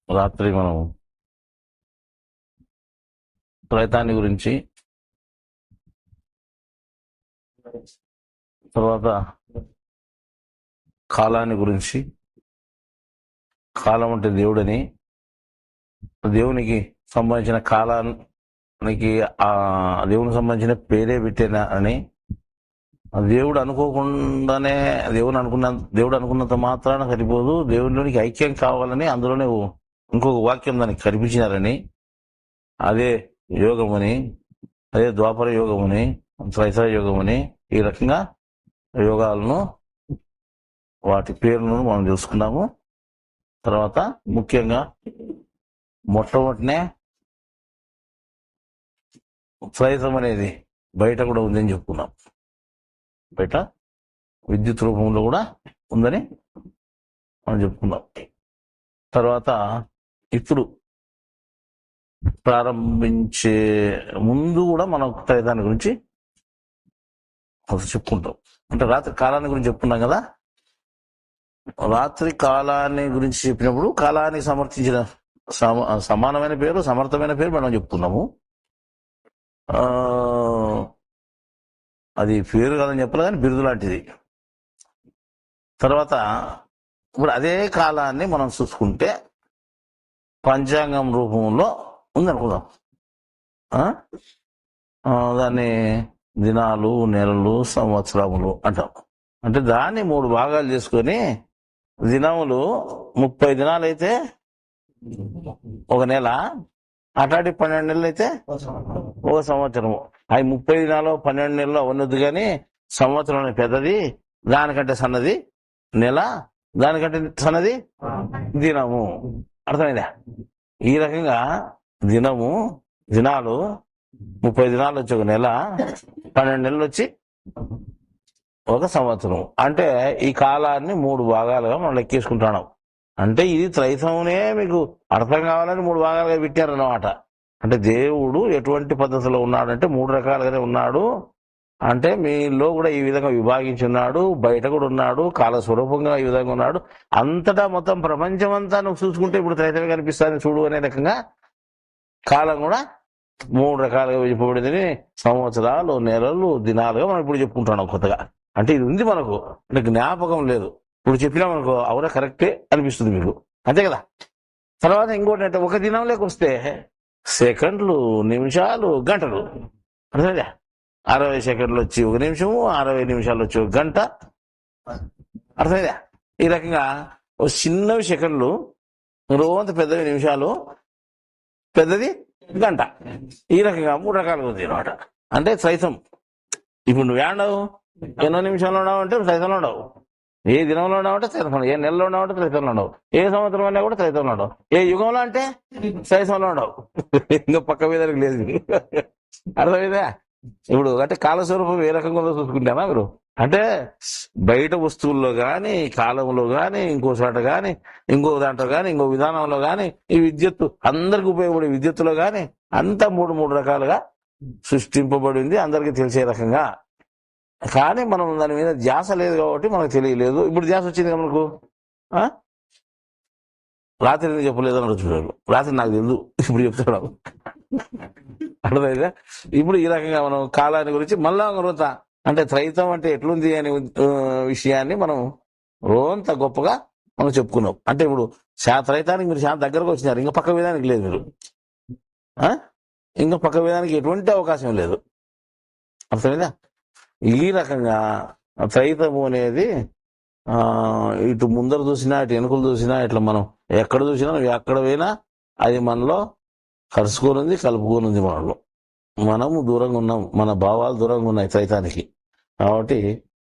రాత్రి మనం త్రైతాన్ని గురించి, తర్వాత కాలాన్ని గురించి, కాలం అంటే దేవుడని, దేవునికి సంబంధించిన కాలానికి ఆ దేవునికి సంబంధించిన పేరే పెట్టిన అని, దేవుడు అనుకోకుండానే దేవుడు అనుకున్నంత మాత్రాన సరిపోదు, దేవుడిలోనికి ఐక్యం కావాలని అందులోనే ఇంకొక వాక్యం దానికి కనిపించినారని, అదే యోగమని, అదే ద్వాపర యోగమని, త్రైతర యోగమని, ఈ రకంగా యోగాలను వాటి పేర్లను మనం తెలుసుకున్నాము. తర్వాత ముఖ్యంగా మొట్టమొదటినే త్రైతం అనేది బయట కూడా ఉందని చెప్పుకున్నాం. బయట విద్యుత్ రూపంలో కూడా ఉందని మనం చెప్పుకున్నాం. తర్వాత ఇప్పుడు ప్రారంభించే ముందు కూడా మనం త్రైతాన్ని గురించి చెప్పుకుంటాం. అంటే రాత్రి కాలాన్ని గురించి చెప్పుకున్నాం కదా. రాత్రి కాలాన్ని గురించి చెప్పినప్పుడు కాలాన్ని సమర్థించిన సమానమైన పేరు, సమర్థమైన పేరు మనం చెప్పుకున్నాము. అది పేరు కాదని చెప్పాలి కానీ బిరుదు లాంటిది. తర్వాత ఇప్పుడు అదే కాలాన్ని మనం చూసుకుంటే పంచాంగం రూపంలో ఉందనుకుందాం. దాన్ని దినాలు, నెలలు, సంవత్సరములు అంటాం. అంటే దాన్ని 3 భాగాలు చేసుకొని దినములు 30 దినాలు అయితే ఒక నెల, అట్లాంటి 12 నెలలు అయితే ఒక సంవత్సరము. అవి 30 దినాలు 12 నెలలు ఉన్నది కానీ సంవత్సరం పెద్దది, దానికంటే సన్నది నెల, దానికంటే సన్నది దినము. అర్థమైందా? ఈ రకంగా దినాలు 30 దినాలు వచ్చి ఒక నెల, 12 నెలలు వచ్చి ఒక సంవత్సరం. అంటే ఈ కాలాన్ని 3 భాగాలుగా మనం లెక్కేసుకుంటున్నాం. అంటే ఇది త్రైతమునే మీకు అర్థం కావాలని 3 భాగాలుగా పెట్టారన్నమాట. అంటే దేవుడు ఎటువంటి పద్ధతిలో ఉన్నాడంటే 3 రకాలుగానే ఉన్నాడు. అంటే మీలో కూడా ఈ విధంగా విభాగించి ఉన్నాడు, బయట కూడా ఉన్నాడు, కాల స్వరూపంగా ఈ విధంగా ఉన్నాడు. అంతటా మొత్తం ప్రపంచం అంతా నువ్వు చూసుకుంటే ఇప్పుడు త్రైతమే కనిపిస్తాను చూడు అనే రకంగా కాలం కూడా 3 రకాలుగా విడిపోబడిందని సంవత్సరాలు, నెలలు, దినాలుగా మనం ఇప్పుడు చెప్పుకుంటున్నాం కొత్తగా. అంటే ఇది ఉంది మనకు, అంటే జ్ఞాపకం లేదు. ఇప్పుడు చెప్పినా మనకు అవునా కరెక్టే అనిపిస్తుంది మీకు, అంతే కదా. తర్వాత ఇంకోటి అంటే ఒక దినంలోకి వస్తే సెకండ్లు, నిమిషాలు, గంటలు. అర్థమైందా? 60 సెకండ్లు వచ్చి 1 నిమిషము, 60 నిమిషాలు వచ్చి 1 గంట. అర్థమైందా? ఈ రకంగా ఒక చిన్నవి సెకండ్లు, రోజంత పెద్దవి నిమిషాలు, పెద్దది గంట. ఈ రకంగా 3 రకాలుగా ఉంది అనమాట. అంటే త్రైతం. ఇప్పుడు నువ్వు ఏడవు, ఎన్నో నిమిషాల్లో ఉన్నావు అంటే త్రైతంలో ఉండవు, ఏ దినంలో ఉన్నావు అంటే త్రైతంలో, ఏ నెలలో ఉన్నావు అంటే త్రైతంలో ఉండవు, ఏ సంవత్సరం అన్నా కూడా త్రైతంలో ఉండవు, ఏ యుగంలో అంటే త్రైతంలో ఉండవు. ఇంకా పక్క మీద లేదు. అర్థమైందా? ఇప్పుడు అంటే కాలస్వరూపం ఏ రకంగా ఉందో చూసుకుంటానా మీరు? అంటే బయట వస్తువుల్లో గాని, కాలంలో గాని, ఇంకో చోట గాని, ఇంకో దాంట్లో గాని, ఇంకో విధానంలో గాని, ఈ విద్యుత్తు అందరికి ఉపయోగపడే విద్యుత్తులో గాని అంతా 3 రకాలుగా సృష్టింపబడింది అందరికి తెలిసే రకంగా. కానీ మనం దాని మీద ధ్యాస లేదు కాబట్టి మనకు తెలియలేదు. ఇప్పుడు ధ్యాస వచ్చింది కదా మనకు. రాత్రి ఎందుకు చెప్పలేదు అని చూడాలి. రాత్రి నాకు తెలుసు, ఇప్పుడు చెప్తున్నాడు. అర్థమైందా? ఇప్పుడు ఈ రకంగా మనం కాలాన్ని గురించి మళ్ళా రోత అంటే త్రైతం అంటే ఎట్లుంది అనే విషయాన్ని మనం రోంత గొప్పగా మనం చెప్పుకున్నాం. అంటే ఇప్పుడు త్రైతానికి మీరు చాలా దగ్గరకు వచ్చినారు, ఇంకా పక్క వేదానికి లేదు మీరు. ఇంకా పక్క వేదానికి ఎటువంటి అవకాశం లేదు. అర్థమైందా? ఈ రకంగా త్రైతము అనేది ఇటు ముందర చూసినా, ఇటు వెనుకలు చూసినా, ఇట్లా మనం ఎక్కడ చూసినా, ఎక్కడ పోయినా అది మనలో కలుసుకోనుంది, కలుపుకోనుంది. మనము దూరంగా ఉన్నాం, మన భావాలు దూరంగా ఉన్నాయి త్రైతానికి. కాబట్టి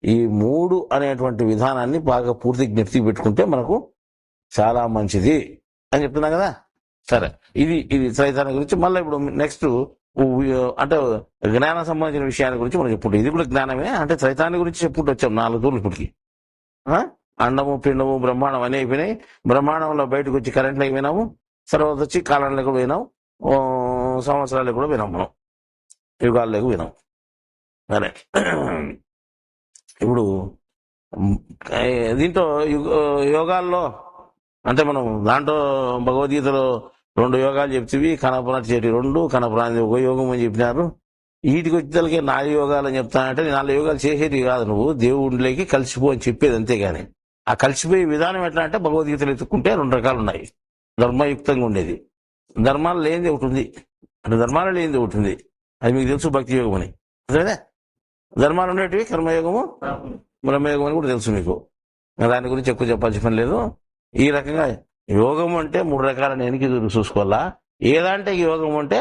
ఈ 3 అనేటువంటి విధానాన్ని బాగా పూర్తి జ్ఞప్తి పెట్టుకుంటే మనకు చాలా మంచిది అని చెప్తున్నా కదా. సరే, ఇది త్రైతాన్ని గురించి. మళ్ళీ ఇప్పుడు నెక్స్ట్ అంటే జ్ఞానం సంబంధించిన విషయాన్ని గురించి మనం చెప్పుకుంటాం. ఇది కూడా జ్ఞానమే. అంటే త్రైతాన్ని గురించి చెప్పుకుంటూ వచ్చాం 4 తూర్లు ఇప్పటికి. అండము, పిండము, బ్రహ్మాండం అన్నీ అయిపోయినాయి. బ్రహ్మాండంలో బయటకు వచ్చి కరెంట్లోకి పోయినాము, తర్వాత వచ్చి కాలంలోకి పోయినాం, సంవత్సరాలకు కూడా పోయినాం, మనం యుగాల్లోకి పోయినాం. సరే, ఇప్పుడు దీంట్లో యోగాల్లో అంటే మనం దాంట్లో భగవద్గీతలో 2 యోగాలు చెప్తేవి కనపరాటి చెట్టు 2 కనపరాని ఒక యోగం అని చెప్పినారు. వీటికి వచ్చేసరికి 4 యోగాలు అని చెప్తానంటే 4 యోగాలు చేసేటివి కాదు, నువ్వు దేవుడిలోకి కలిసిపో అని చెప్పేది అంతేగాని ఆ కలిసిపోయే విధానం ఎట్లా అంటే భగవద్గీతలు ఎత్తుకుంటే 2 రకాలు ఉన్నాయి. ధర్మయుక్తంగా ఉండేది, ధర్మాలు లేనిది ఒకటి ఉంది, అంటే ధర్మాలు లేనిది ఒకటి ఉంది, అది మీకు తెలుసు, భక్తి యోగం అని. అదే ధర్మాలు ఉండేటివి కర్మయోగము బ్రహ్మయోగం అని కూడా తెలుసు మీకు. దాని గురించి ఎక్కువ చెప్పాల్సిన పని లేదు. ఈ రకంగా యోగం అంటే 3 రకాల ఎనికి చూసుకోవాలా, ఏదంటే యోగం అంటే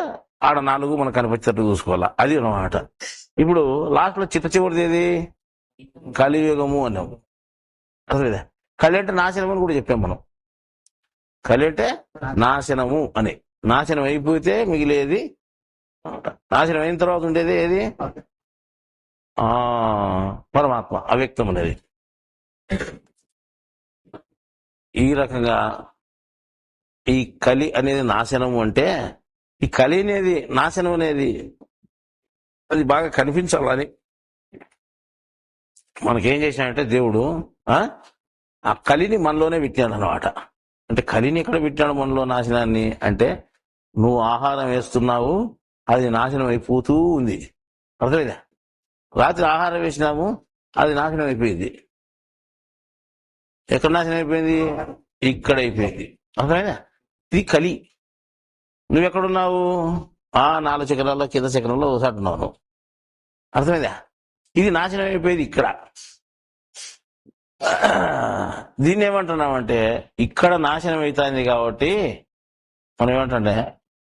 ఆడ 4 మనకు కనిపించేటట్టు చూసుకోవాలా, అది అన్నమాట. ఇప్పుడు లాస్ట్ లో చివరిది ఏది, కలియుగము అన్నాం. అసలు కలి అంటే నాశనం అని కూడా చెప్పాం మనం. కలి అంటే నాశనము అని, నాశనం అయిపోతే మిగిలేది, నాశనం అయిన తర్వాత ఉండేది ఏది, పరమాత్మ, అవ్యక్తం అనేది. ఈ రకంగా ఈ కలి అనేది నాశనము అంటే, ఈ కలి అనేది నాశనం అనేది అది బాగా కనిపించాలని మనకేం చేశాడంటే దేవుడు ఆ కలిని మనలోనే పెట్టాడు అనమాట. అంటే కలిని ఎక్కడ పెట్టాడు మనలో నాశనాన్ని అంటే, నువ్వు ఆహారం వేస్తున్నావు, అది నాశనం అయిపోతూ ఉంది. అర్థమైందా? రాత్రి ఆహారం వేసినాము, అది నాశనం అయిపోయింది. ఎక్కడ నాశనం అయిపోయింది? ఇక్కడ అయిపోయింది. అర్థమైందా? ఇది కలి. నువ్వెక్కడున్నావు? 4 చక్రాల్లో కింద చక్రంలో ఒకసారి ఉన్నావు. అర్థమైందా? ఇది నాశనం అయిపోయింది ఇక్కడ. దీన్ని ఏమంటున్నామంటే, ఇక్కడ నాశనం అవుతుంది కాబట్టి మనం ఏమంటే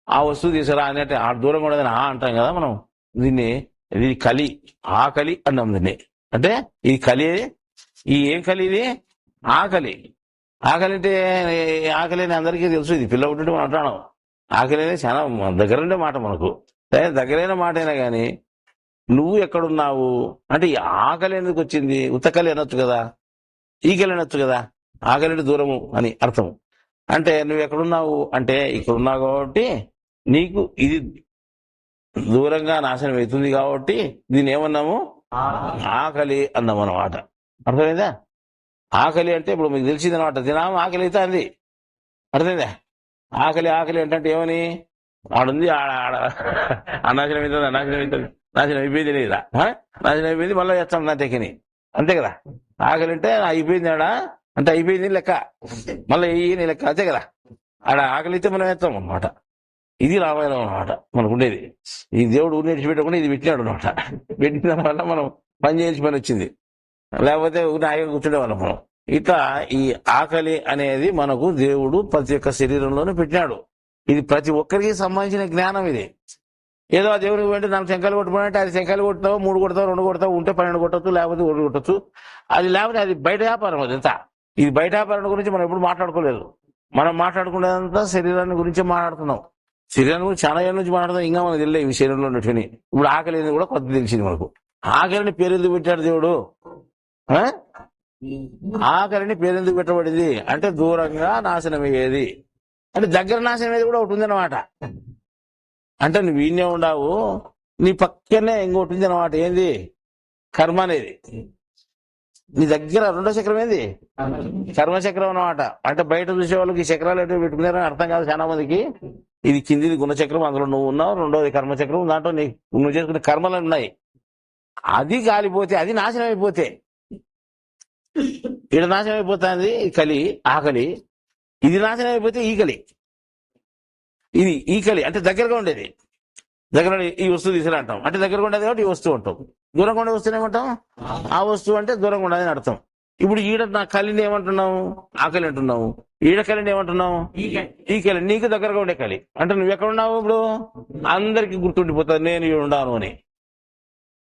ఆ వస్తువు తీసుకురా అంటే ఆ దూరం కూడా అంటాం కదా మనం. దీన్ని ఇది కలి, ఆకలి అన్నాం దీన్ని. అంటే ఈ కలి, ఈ ఏం కలి? ఇది ఆకలి. ఆకలి అంటే ఆకలి అని అందరికీ తెలుసు, ఇది పిల్ల ఉంటుంటే మనం అంటాం. ఆకలి అనేది చాలా దగ్గరుండే మాట మనకు, దగ్గరైన మాట అయినా కానీ నువ్వు ఎక్కడున్నావు అంటే ఈ ఆకలి ఎందుకు వచ్చింది? ఉత్తకలి అనొచ్చు కదా, ఈకలి అనొచ్చు కదా. ఆకలి అంటే దూరము అని అర్థం. అంటే నువ్వు ఎక్కడున్నావు అంటే ఇక్కడున్నావు కాబట్టి నీకు ఇది దూరంగా నాశనం అవుతుంది కాబట్టి దీన్ని ఏమన్నాము? ఆకలి అన్నాం అన్నమాట. అర్థమైందా? ఆకలి అంటే ఇప్పుడు మీకు తెలిసింది అనమాట, తినాము ఆకలి అయితే అంది. అర్థమైందా? ఆకలి ఆకలి అంటే ఏమని ఆడుంది, ఆడ నాశనం అవుతుంది, నాశనం అవుతుంది, నాశనం అయిపోయింది లేదా, నాశనం అయిపోయింది, మళ్ళీ చేస్తాం నా తెక్కని, అంతే కదా. ఆకలి అంటే అయిపోయింది ఆడ అంటే అయిపోయింది లెక్క, మళ్ళీ నీ లెక్క, అంతే కదా. ఆడ ఆకలి అయితే మనం వేస్తాం అనమాట. ఇది రామాయణం అనమాట మనకు ఉండేది. ఈ దేవుడు ఊరిని విడిచిపెట్టకుండా ఇది పెట్టినాడు అనమాట. పెట్టిన వల్ల మనం పని చేయాల్సిన పని వచ్చింది, లేకపోతే హాయిగా కూర్చుండే వాళ్ళం మనం. ఇట్లా ఈ ఆకలి అనేది మనకు దేవుడు ప్రతి ఒక్క శరీరంలోనే పెట్టినాడు. ఇది ప్రతి ఒక్కరికి సంబంధించిన జ్ఞానం. ఇది ఏదో ఆ దేవునికి వెంటనే 4 శంఖాలు కొట్టుకుంటే అది శంఖాలు కొడతావు, 3 కొడతావు, 2 కొడతావు, ఉంటే 12 కొట్టచ్చు, లేకపోతే 1 కొట్టచ్చు. అది లేకపోతే అది బయట వ్యాపారం. అది ఎంత ఇది బయట వ్యాపారం గురించి మనం ఎప్పుడు మాట్లాడుకోలేదు. మనం మాట్లాడుకునేదంతా శరీరాన్ని గురించే మాట్లాడుతున్నాం. శరీరాన్ని గురించి చాలా ఏళ్ళ నుంచి మాట్లాడుతాం, ఇంకా మనకు తెలియదు ఈ శరీరంలో ఉన్నట్టుని. ఇప్పుడు ఆకలి అనేది కూడా కొత్త తెలిసింది మనకు. ఆకలిని పేరు ఎందుకు పెట్టాడు దేవుడు? ఆకలిని పేరు ఎందుకు పెట్టబడింది అంటే దూరంగా నాశనం అయ్యేది, అంటే దగ్గర నాశనం అయ్యేది కూడా ఒకటి ఉందన్నమాట. అంటే నువ్వు ఈయనే ఉండవు, నీ పక్కనే ఇంకోటి ఉంది అనమాట. ఏంది? కర్మ అనేది. నీ దగ్గర 2వ చక్రం ఏంది? కర్మచక్రం అనమాట. అంటే బయట చూసే వాళ్ళకి ఈ చక్రాలు ఎటు పెట్టుకున్నారని అర్థం కాదు చాలా మందికి. ఇది కిందిది గుణచక్రం, అందులో నువ్వు ఉన్నావు. 2వది కర్మచక్రం, దాంట్లో నువ్వు చేసుకునే కర్మలు ఉన్నాయి. అది కాలిపోతే, అది నాశనం అయిపోతే, ఇక్కడ నాశనం అయిపోతుంది కలి, ఆకలి. ఇది నాశనం అయిపోతే ఈకలి. ఇది ఈకలి అంటే దగ్గరగా ఉండేది. దగ్గర ఈ వస్తువు తీసుకురా అంటాం, అంటే దగ్గరగా ఉండేది కాబట్టి ఈ వస్తువు అంటాం. దూరంగా ఉండే వస్తువుని ఏమంటాం? ఆ వస్తువు అంటే దూరంగా ఉండేది అని అర్థం. ఇప్పుడు ఈడ నా కలిని ఏమంటున్నావు? ఆకలి అంటున్నావు. ఈడ కలిని ఏమంటున్నావు? ఈకలి. నీకు దగ్గరగా ఉండే కలి. అంటే నువ్వు ఎక్కడ ఉన్నావు? ఇప్పుడు అందరికి గుర్తుండిపోతుంది నేను ఇక్కడ ఉన్నాను అని.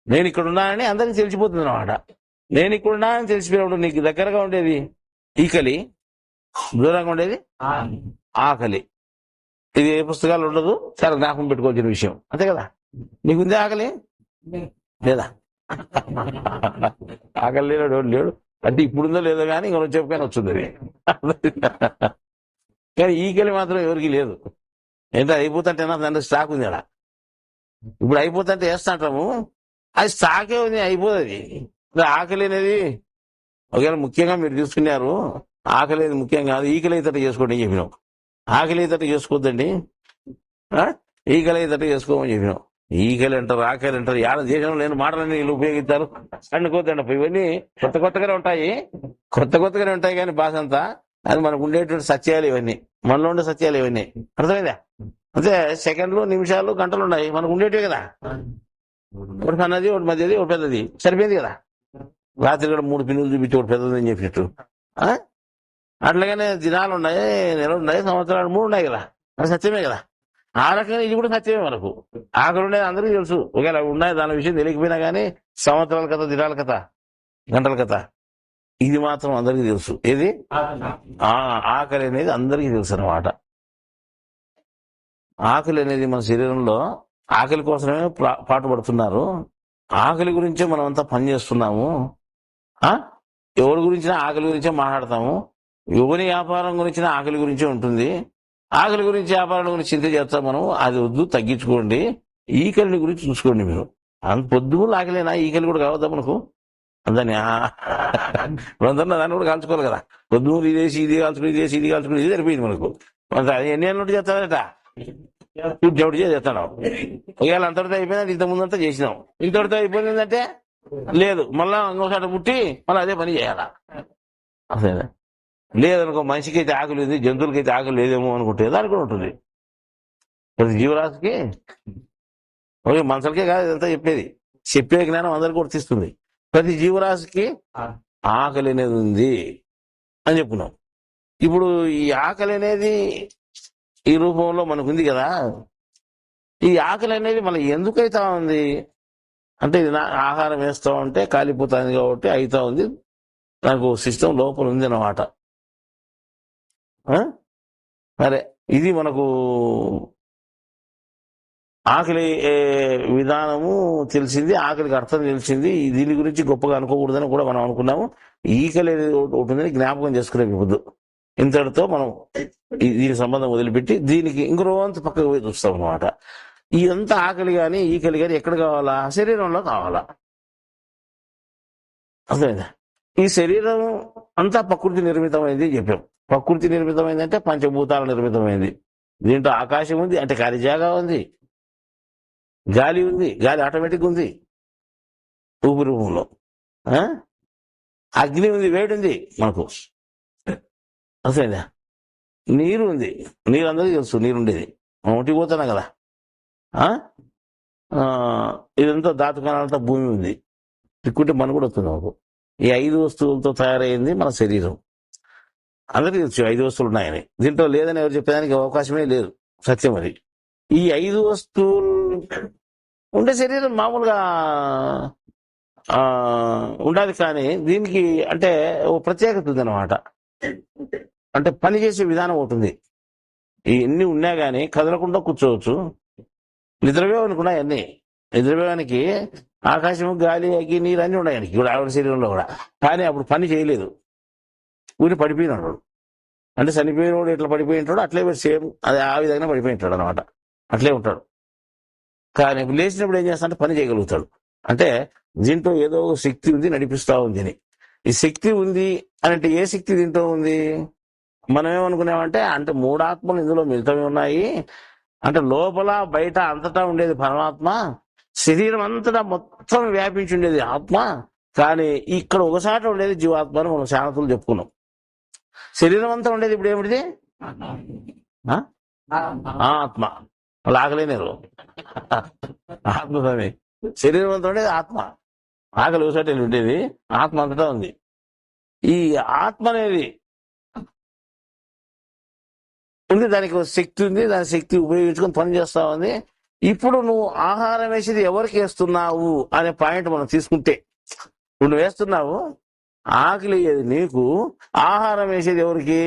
నేను ఇక్కడ ఉన్నానని అందరికి తెలిసిపోతుంది అనమాట. నేను ఇక్కడ ఉన్నానని తెలిసిపోయినప్పుడు నీకు దగ్గరగా ఉండేది ఈకలి, దూరంగా ఉండేది ఆకలి. ఇది ఏ పుస్తకాలు ఉండదు, చాలా జ్ఞాపకం పెట్టుకోవాల్సిన విషయం, అంతే కదా. నీకుందే ఆకలి లేదా? ఆకలి లేడు లేడు అంటే ఇప్పుడుందో లేదో కానీ ఇంకా చెప్పుకొని వచ్చింది అది. కానీ ఈకలి మాత్రం ఎవరికి లేదు. ఎంత అయిపోతుంటే దాంట్లో స్టాక్ ఉంది అలా. ఇప్పుడు అయిపోతుంటే వేస్తా అంటాము, అది స్టాకే ఉంది, అయిపోతుంది. ఆకలి అనేది ఒకవేళ ముఖ్యంగా మీరు చూసుకున్నారు, ఆకలి అనేది ముఖ్యం కాదు, ఈకలి అయితే చేసుకోండి అని చెప్పినాం. ఆకలి అయితే చేసుకోవద్దండి, ఈకలి అయితే చేసుకోమని చెప్పినాం. ఈకలి అంటారు, ఆకలి అంటారు, యాడ దేశంలో లేని మాటలన్నీ వీళ్ళు ఉపయోగిస్తారు. అనుకోద్దండి, ఇవన్నీ కొత్త కొత్తగానే ఉంటాయి కానీ భాష అంతా అది మనకు ఉండేటువంటి సత్యాలు ఇవన్నీ, మనలో ఉండే సత్యాలు ఇవన్నీ. అర్థమైందా? అంటే సెకండ్లు, నిమిషాలు, గంటలు ఉన్నాయి మనకు ఉండేటివి కదా. ఒకటి అన్నది, ఒకటి మధ్యది, ఒకటి పెద్దది, సరిపోయింది కదా. రాత్రి కూడా 3 పిన్నులు చూపించి ఒకటి పెద్దది అని చెప్పినట్టు. అట్లాగనే దినాలు ఉన్నాయి, నెలలు ఉన్నాయి, సంవత్సరాలు 3 ఉన్నాయి కదా, అది సత్యమే కదా. ఆ రకంగా ఇది కూడా సత్యమే. మనకు ఆకలి ఉండేది అందరికీ తెలుసు. ఒకవేళ ఉన్నాయి దాని విషయం తెలియకపోయినా కానీ సంవత్సరాల కథ, దినాల కథ, గంటల కథ ఇది మాత్రం అందరికీ తెలుసు. ఏది ఆకలి అనేది అందరికీ తెలుసు అన్నమాట. ఆకలి అనేది మన శరీరంలో ఆకలి కోసమే పాటుపడుతున్నారు. ఆకలి గురించే మనం అంతా పనిచేస్తున్నాము. ఎవరి గురించినా ఆకలి గురించే మాట్లాడతాము. ఎవరి వ్యాపారం గురించిన ఆకలి గురించే ఉంటుంది. ఆకలి గురించి, వ్యాపారం గురించి చింత చేస్తాం మనం. అది వద్దు, తగ్గించుకోండి. ఈకలిని గురించి చూసుకోండి మీరు. అంత పొద్దుగులు ఆకలేనా, ఈకలి కూడా కావద్దా మనకు? దాన్ని అందరినీ దాన్ని కూడా కాల్చుకోవాలి కదా. పొద్దుగులు ఇదేసి ఇది కాల్చుకుని, ఇదేసి ఇది కాల్చుకుని, ఇది సరిపోయింది మనకు. అది ఎన్ని ఏళ్ళ నుండి చేస్తాడట, చెవిటి చేస్తాడు. ఒకవేళ అంతటితో అయిపోయినా ఇంత ముందంతా చేసినాం, ఇంతటితో అయిపోయిందంటే లేదు, మళ్ళా ఇంకోసారి పుట్టి మళ్ళీ అదే పని చేయాలా. అసలు లేదనుకో, మనిషికి అయితే ఆకలి ఉంది, జంతువులకైతే ఆకలి లేదేమో అనుకుంటే దానికి కూడా ఉంటుంది. ప్రతి జీవరాశికి, మనుషులకే కాదు ఇదంతా చెప్పే జ్ఞానం అందరికీ వర్తిస్తుంది. ప్రతి జీవరాశికి ఆకలి అనేది ఉంది అని చెప్పుకున్నాం. ఇప్పుడు ఈ ఆకలి అనేది ఈ రూపంలో మనకు ఉంది కదా. ఈ ఆకలి అనేది మళ్ళీ ఎందుకైతా ఉంది అంటే, ఇది ఆహారం వేస్తా ఉంటే కాలిపోతుంది కాబట్టి అయితా ఉంది. నాకు సిస్టమ్ లోపల ఉంది అన్నమాట. సరే, ఇది మనకు ఆకలి విధానము తెలిసింది, ఆకలికి అర్థం తెలిసింది. దీని గురించి గొప్పగా అనుకోకూడదని కూడా మనం అనుకున్నాము. ఈకలి ఉంటుందని జ్ఞాపకం చేసుకునే పొద్దు. ఇంతటితో మనం దీని సంబంధం వదిలిపెట్టి దీనికి ఇంకో రోజంతా పక్కకు పోయి చూస్తాం అన్నమాట. ఇదంతా ఆకలి కానీ, ఈకలి కానీ ఎక్కడ కావాలా? శరీరంలో కావాలా. అర్థమైందా? ఈ శరీరం అంతా ప్రకృతి నిర్మితమైంది చెప్పాం. ప్రకృతి నిర్మితమైంది అంటే పంచభూతాల నిర్మితమైంది. దీంట్లో ఆకాశం ఉంది అంటే ఖాళీ జాగా ఉంది, గాలి ఉంది, గాలి ఆటోమేటిక్ ఉంది ఊపిరి రూపంలో. అగ్ని ఉంది, వేడి ఉంది మనకు. అసలు నీరు ఉంది, నీరు అందరికీ తెలుసు, నీరు ఉండేది మనం ఒంటికి పోతున్నా కదా. ఇదంతా ధాతుకణాలంతా భూమి ఉంది, తిక్కుంటే మన కూడా వస్తుంది మాకు. ఈ 5 వస్తువులతో తయారైంది మన శరీరం. అందరికీ తెలుసు 5 వస్తువులు ఉన్నాయని. దీంట్లో లేదని ఎవరు చెప్పేదానికి అవకాశమే లేదు, సత్యం అది. ఈ 5 వస్తువులు ఉండే శరీరం మామూలుగా ఉండాలి, కానీ దీనికి అంటే ఓ ప్రత్యేకత ఉంది అనమాట. అంటే పని చేసే విధానం ఉంటుంది. ఇవన్నీ ఉన్నా కానీ కదలకుండా కూర్చోవచ్చు. నిద్రవ్యవానికి ఉన్నాయి అన్ని. నిద్రవ్యవానికి ఆకాశం, గాలి, అగ్గి, నీరు అన్నీ ఉన్నాయి ఆయనకి కూడా, ఆవిడ శరీరంలో కూడా. కానీ అప్పుడు పని చేయలేదు, ఊరి పడిపోయినాడు. అంటే చనిపోయినోడు ఎట్లా పడిపోయి ఉంటాడు అట్లే సేమ్ అది ఆ విధంగా పడిపోయి ఉంటాడు అనమాట. అట్లే ఉంటాడు. కానీ లేచినప్పుడు ఏం చేస్తాడంటే పని చేయగలుగుతాడు. అంటే దీంట్లో ఏదో శక్తి ఉంది, నడిపిస్తా ఉంది అని. ఈ శక్తి ఉంది అని అంటే ఏ శక్తి దీంట్లో ఉంది? మనం ఏమనుకున్నామంటే అంటే 3 ఆత్మలు ఇందులో మిళితమే ఉన్నాయి. అంటే లోపల బయట అంతటా ఉండేది పరమాత్మ, శరీరం అంతటా మొత్తం వ్యాపించి ఉండేది ఆత్మ. కానీ ఇక్కడ ఒకసారి ఉండేది జీవాత్మ అని మనం శాంతులు చెప్పుకున్నాం. శరీరం అంతా ఉండేది ఇప్పుడు ఏమిటిది? ఆత్మ. ఆకలేనేరు ఆత్మ. శరీరం అంతా ఉండేది ఆత్మ, ఆకలి ఒకసారి ఉండేది ఆత్మ అంతటా ఉంది. ఈ ఆత్మ అనేది ఉంది, దానికి ఒక శక్తి ఉంది, దాని శక్తి ఉపయోగించుకొని పని చేస్తా ఉంది. ఇప్పుడు నువ్వు ఆహారం వేసేది ఎవరికి వేస్తున్నావు అనే పాయింట్ మనం తీసుకుంటే, నువ్వు వేస్తున్నావు ఆకలి అయ్యేది నీకు, ఆహారం వేసేది ఎవరికి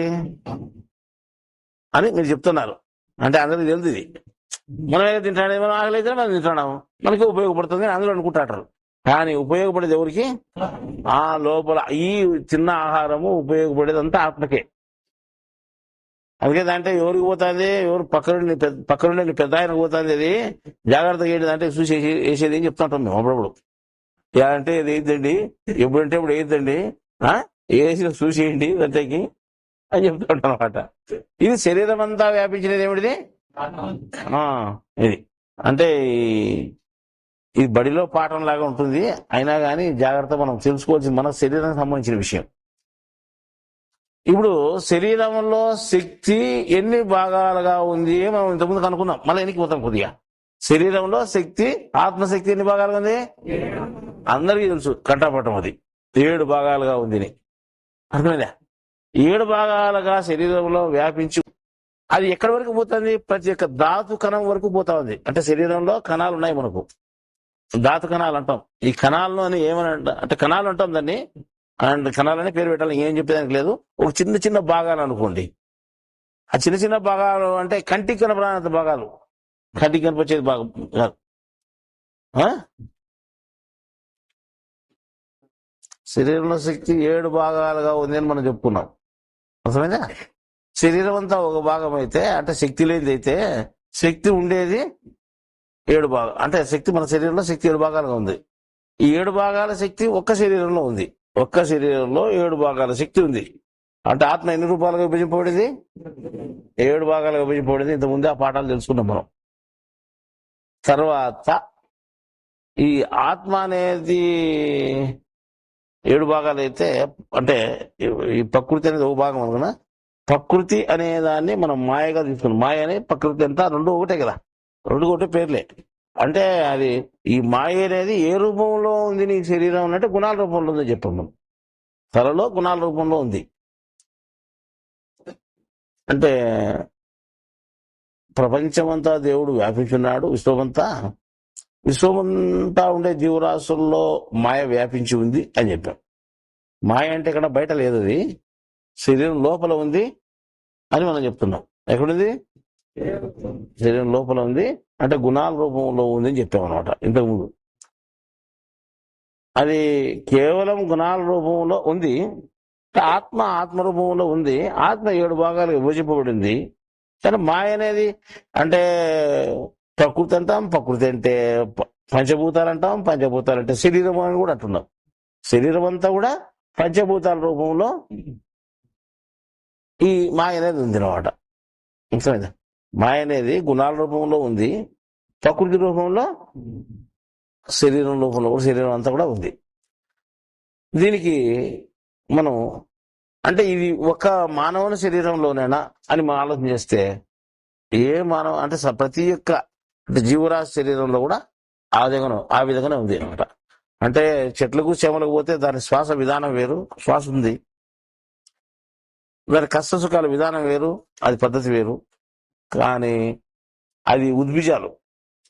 అని మీరు చెప్తున్నారు. అంటే అందరికి తెలుసు ఇది. మనం ఏదో తింటాడే, మనం ఆకలి అయితే మనం తింటున్నాము, మనకి ఉపయోగపడుతుంది అని అందరూ అనుకుంటారు. కానీ ఉపయోగపడేది ఎవరికి? ఆ లోపల ఈ చిన్న ఆహారము ఉపయోగపడేది అంతా ఆత్మకే. అందుకే దాంట్లో ఎవరికి పోతుంది, ఎవరు పక్కనుండి పెద్ద ఆయన పోతుంది, అది జాగ్రత్తగా ఏంటి అంటే చూసి వేసేది అని చెప్తా ఉంటాం మేము అప్పుడప్పుడు. అంటే ఇది వేయద్దండి, ఎప్పుడంటే ఇప్పుడు వేయద్దండి, వేసి చూసేయండి అంతేకి అని చెప్తాడు అనమాట. ఇది శరీరం అంతా వ్యాపించినది ఏమిటిది? ఆ, ఇది అంటే ఇది బడిలో పాఠం లాగా ఉంటుంది. అయినా కానీ జాగ్రత్త మనం తెలుసుకోవాల్సింది మన శరీరానికి సంబంధించిన విషయం. ఇప్పుడు శరీరంలో శక్తి ఎన్ని భాగాలుగా ఉంది మనం ఇంతకుముందు కనుక్కున్నాం. మళ్ళీ ఎన్నికి పోతాం కొద్దిగా. శరీరంలో శక్తి, ఆత్మశక్తి ఎన్ని భాగాలుగా ఉంది? అందరికీ తెలుసు, కంఠపటం అది 7 భాగాలుగా ఉంది. అర్థమైందా? 7 భాగాలుగా శరీరంలో వ్యాపించి అది ఎక్కడి వరకు పోతుంది? ప్రతి ఒక్క ధాతు కణం వరకు పోతా ఉంది. అంటే శరీరంలో కణాలు ఉన్నాయి మనకు, ధాతు కణాలు అంటాం. ఈ కణాలను అని ఏమని అంటే కణాలు అంటాం దాన్ని, అండ్ కణాలని పేరు పెట్టాలి, ఏం చెప్పేదానికి లేదు. ఒక చిన్న చిన్న భాగాలు అనుకోండి. ఆ చిన్న చిన్న భాగాలు అంటే కంటికి కనపరానంత భాగాలు, కంటికి కనిపించేది భాగం కాదు. శరీరంలో శక్తి 7 భాగాలుగా ఉంది అని మనం చెప్పుకున్నాం. అర్థమైందా? శరీరం అంతా ఒక భాగం అయితే, అంటే శక్తి లేనిది అయితే, శక్తి ఉండేది 7 భాగాలు. అంటే శక్తి మన శరీరంలో శక్తి 7 భాగాలుగా ఉంది. ఈ 7 భాగాల శక్తి ఒక్క శరీరంలో ఉంది. ఒక్క శరీరంలో 7 భాగాల శక్తి ఉంది. అంటే ఆత్మ ఎన్ని రూపాయలుగా విభజింపబడింది? 7 భాగాలుగా విభజింపబడింది. ఇంతకుముందే ఆ పాఠాలు తెలుసుకున్నాం మనం. తర్వాత ఈ ఆత్మ అనేది 7 భాగాలు అయితే, అంటే ఈ ప్రకృతి అనేది ఒక భాగం అనుకున్నా. ప్రకృతి అనే దాన్ని మనం మాయగా తీసుకున్నాం. మాయ అనే ప్రకృతి అంతా 2 ఒకటే కదా, 2 ఒకటే పేర్లే. అంటే అది ఈ మాయ అనేది ఏ రూపంలో ఉంది నీ శరీరం అంటే గుణాల రూపంలో ఉందని చెప్పాం మనం. త్వరలో గుణాల రూపంలో ఉంది. అంటే ప్రపంచమంతా దేవుడు వ్యాపించున్నాడు. విశ్వమంతా ఉండే జీవరాశుల్లో మాయ వ్యాపించి ఉంది అని చెప్పాం. మాయ అంటే ఇక్కడ బయట లేదు, అది శరీరం లోపల ఉంది అని మనం చెప్తున్నాం. ఎక్కడుంది? శరీరం లోపల ఉంది, అంటే గుణాల రూపంలో ఉంది అని చెప్పాం అనమాట ఇంతకుముందు. అది కేవలం గుణాల రూపంలో ఉంది. ఆత్మ రూపంలో ఉంది. ఆత్మ 7 భాగాలుగా విభజింపబడింది. కానీ మాయ అనేది అంటే ప్రకృతి అంటాం, ప్రకృతి అంటే పంచభూతాలు అంటాం, పంచభూతాలు అంటే శరీరం అని కూడా అంటున్నాం. శరీరం అంతా కూడా పంచభూతాల రూపంలో ఈ మాయ అనేది ఉంది అనమాట. మాయ అనేది గుణాల రూపంలో ఉంది, ప్రకృతి రూపంలో, శరీరం రూపంలో కూడా, శరీరం అంతా కూడా ఉంది. దీనికి మనం అంటే ఇది ఒక మానవుని శరీరంలోనేనా అని మనం ఆలోచన చేస్తే, ఏ మానవ అంటే ప్రతి ఒక్క అంటే జీవరాశి శరీరంలో కూడా ఆ విధంగానే ఉంది అనమాట. అంటే చెట్లకు చేమలకు పోతే దాని శ్వాస విధానం వేరు, శ్వాస ఉంది. దాని కష్ట సుఖాల విధానం వేరు, అది పద్ధతి వేరు. కానీ అది ఉద్బీజాలు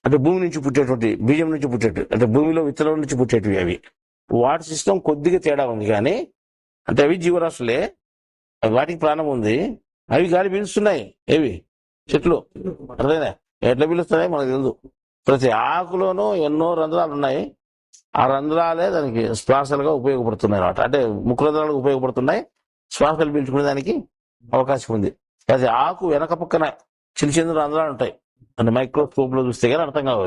అంటే భూమి నుంచి పుట్టేటువంటి, బీజం నుంచి పుట్టేటివి, అంటే భూమిలో విత్తనం నుంచి పుట్టేటివి. అవి వాటి సిస్టమ్ కొద్దిగా తేడా ఉంది. కానీ అంటే అవి జీవరాశులే, వాటికి ప్రాణం ఉంది. అవి గాలి పీలుస్తున్నాయి. ఏవి? చెట్లు. అర్థమైనా? ఎట్లా పీలుస్తున్నాయి మనకు తెలుసు. ప్రతి ఆకులోనూ ఎన్నో రంధ్రాలు ఉన్నాయి. ఆ రంధ్రాలే దానికి శ్వాసలుగా ఉపయోగపడుతున్నాయి అన్నమాట. అంటే ముక్కు రంధ్రాలకు ఉపయోగపడుతున్నాయి. శ్వాసలు పీల్చుకునే దానికి అవకాశం ఉంది. ప్రతి ఆకు వెనక పక్కన చిన్న చిన్న రంధ్రాలు ఉంటాయి. అంటే మైక్రోస్కోప్ లో చూస్తే కానీ అర్థం కావు.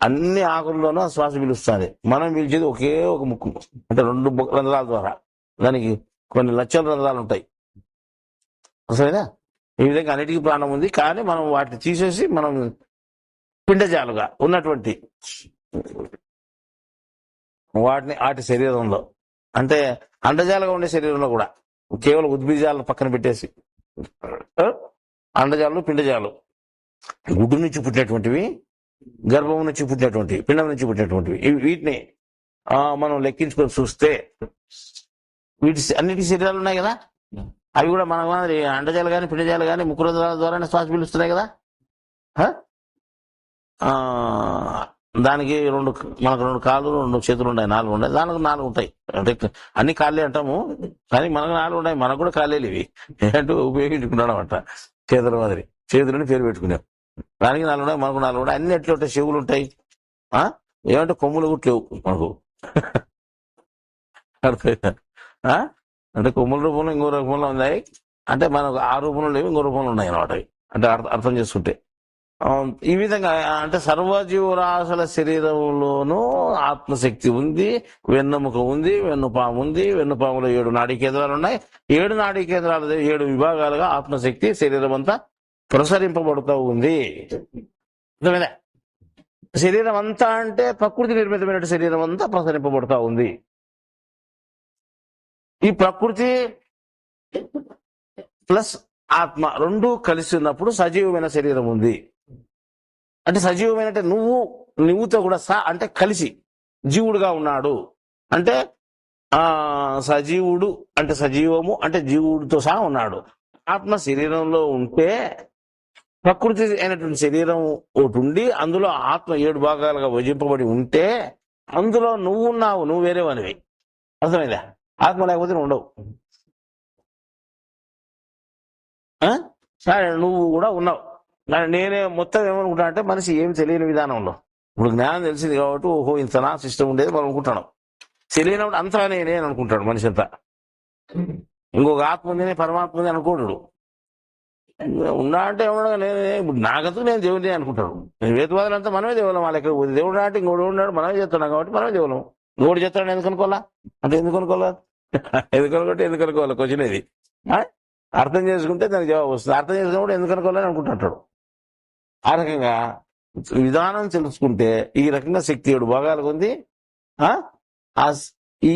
అన్ని ఆకుల్లోనూ శ్వాస పీలుస్తుంది. మనం పీల్చేది ఒకే ఒక ముక్కు, అంటే 2 రంధ్రాల ద్వారా. దానికి కొన్ని లక్షల రంధ్రాలు ఉంటాయి. సరేనా? ఈ విధంగా అన్నిటికీ ప్రాణం ఉంది. కానీ మనం వాటిని తీసేసి మనం పిండజాలుగా ఉన్నటువంటి వాటి శరీరంలో, అంటే అండజాలుగా ఉండే శరీరంలో కూడా కేవలం ఉద్బీజాలను పక్కన పెట్టేసి అండజాలు, పిండజాలు, గుడ్డు నుంచి పుట్టినటువంటివి, గర్భం నుంచి పుట్టినటువంటివి, పిండం నుంచి పుట్టినటువంటివి, వీటిని మనం లెక్కించుకొని చూస్తే వీటి అన్నిటి శరీరాలు ఉన్నాయి కదా. అవి కూడా మన అండజాలు కానీ పిండజాలు కానీ ముక్కురంధ్రాల ద్వారానే శ్వాస పీలుస్తున్నాయి కదా. దానికి మనకు 2 కాళ్ళు, 2 చేతులు ఉన్నాయి, 4 ఉన్నాయి. దానికి 4 ఉంటాయి. అంటే అన్ని కాళ్ళే అంటాము, కానీ మనకు 4 ఉన్నాయి. మనకు కూడా కాళ్ళేలు ఇవి ఏంటంటూ ఉపయోగించుకున్నాడు అనమాట. చేతుల మాదిరి, చేతులని పేరు పెట్టుకున్నాం. దానికి 4 ఉన్నాయి, మనకు 4 ఉన్నాయి. అన్ని ఎట్లా ఉంటాయి? చెవులు ఉంటాయి. ఏమంటే కొమ్ములు గుట్లేవు మనకు. అర్థమైందా? అంటే కొమ్ముల రూపంలో ఇంకో రూపంలో ఉన్నాయి. అంటే మనకు ఆ రూపంలో లేవు, ఇంకో రూపంలో ఉన్నాయి అనమాట. అంటే అర్థం చేసుకుంటే ఈ విధంగా అంటే సర్వజీవరాశుల శరీరంలోనూ ఆత్మశక్తి ఉంది, వెన్నెముక ఉంది, వెన్నుపాము ఉంది, వెన్నుపాములో 7 నాడీ కేంద్రాలు ఉన్నాయి. 7 నాడీ కేంద్రాలు 7 విభాగాలుగా ఆత్మశక్తి శరీరం అంతా ప్రసరింపబడుతూ ఉంది. అర్థమైందా? శరీరం అంతా అంటే ప్రకృతి నిర్మితమైన శరీరం అంతా ప్రసరింపబడుతూ ఉంది. ఈ ప్రకృతి ప్లస్ ఆత్మ రెండూ కలిసి ఉన్నప్పుడు సజీవమైన శరీరం ఉంది. అంటే సజీవమైన అంటే నువ్వుతో కూడా అంటే కలిసి జీవుడుగా ఉన్నాడు. అంటే సజీవుడు అంటే సజీవము అంటే జీవుడితో సహా ఉన్నాడు. ఆత్మ శరీరంలో ఉంటే ప్రకృతి అయినటువంటి శరీరం ఒకటి ఉండి అందులో ఆత్మ 7 భాగాలుగా విభజింపబడి ఉంటే అందులో నువ్వున్నావు, నువ్వు వేరేవనివి. అర్థమైందా? ఆత్మ లేకపోతే నువ్వు ఉండవు. సరే, నువ్వు కూడా ఉన్నావు. నేనే మొత్తం ఏమనుకుంటా అంటే మనిషి ఏం తెలియని విధానంలో ఇప్పుడు జ్ఞానం తెలిసింది కాబట్టి ఓహో ఇంతనా సిస్టమ్ ఉండేది మనం అనుకుంటాను. తెలియనప్పుడు అంతా నేనే అనుకుంటాడు మనిషి అంతా. ఇంకొక ఆత్మ ఉందని పరమాత్మ ఉంది అనుకోడు. ఉన్నా అంటే ఏమన్నా నేనే ఇప్పుడు నాకంతకు నేను దేవుడిని అనుకుంటాడు. వేదవాదులంతా మనమే దేవులం. వాళ్ళకి దేవుడు అంటే ఇంకోటి ఉన్నాడు మనమే చేస్తున్నాం కాబట్టి మనమే దేవులం. ఇంకోటి చేస్తాడు ఎందుకు అనుకోవాలా అంటే ఎందుకు అనుకోవాలా ఎందుకు అనుకోవాలి క్వశ్చన్ ఇది. అర్థం చేసుకుంటే దానికి జవాబు వస్తుంది. అర్థం చేసుకున్నప్పుడు ఎందుకు అనుకోవాలని అనుకుంటుంటాడు. ఆ రకంగా విధానం తెలుసుకుంటే ఈ రకంగా శక్తి 7 భాగాలకు ఉంది. ఈ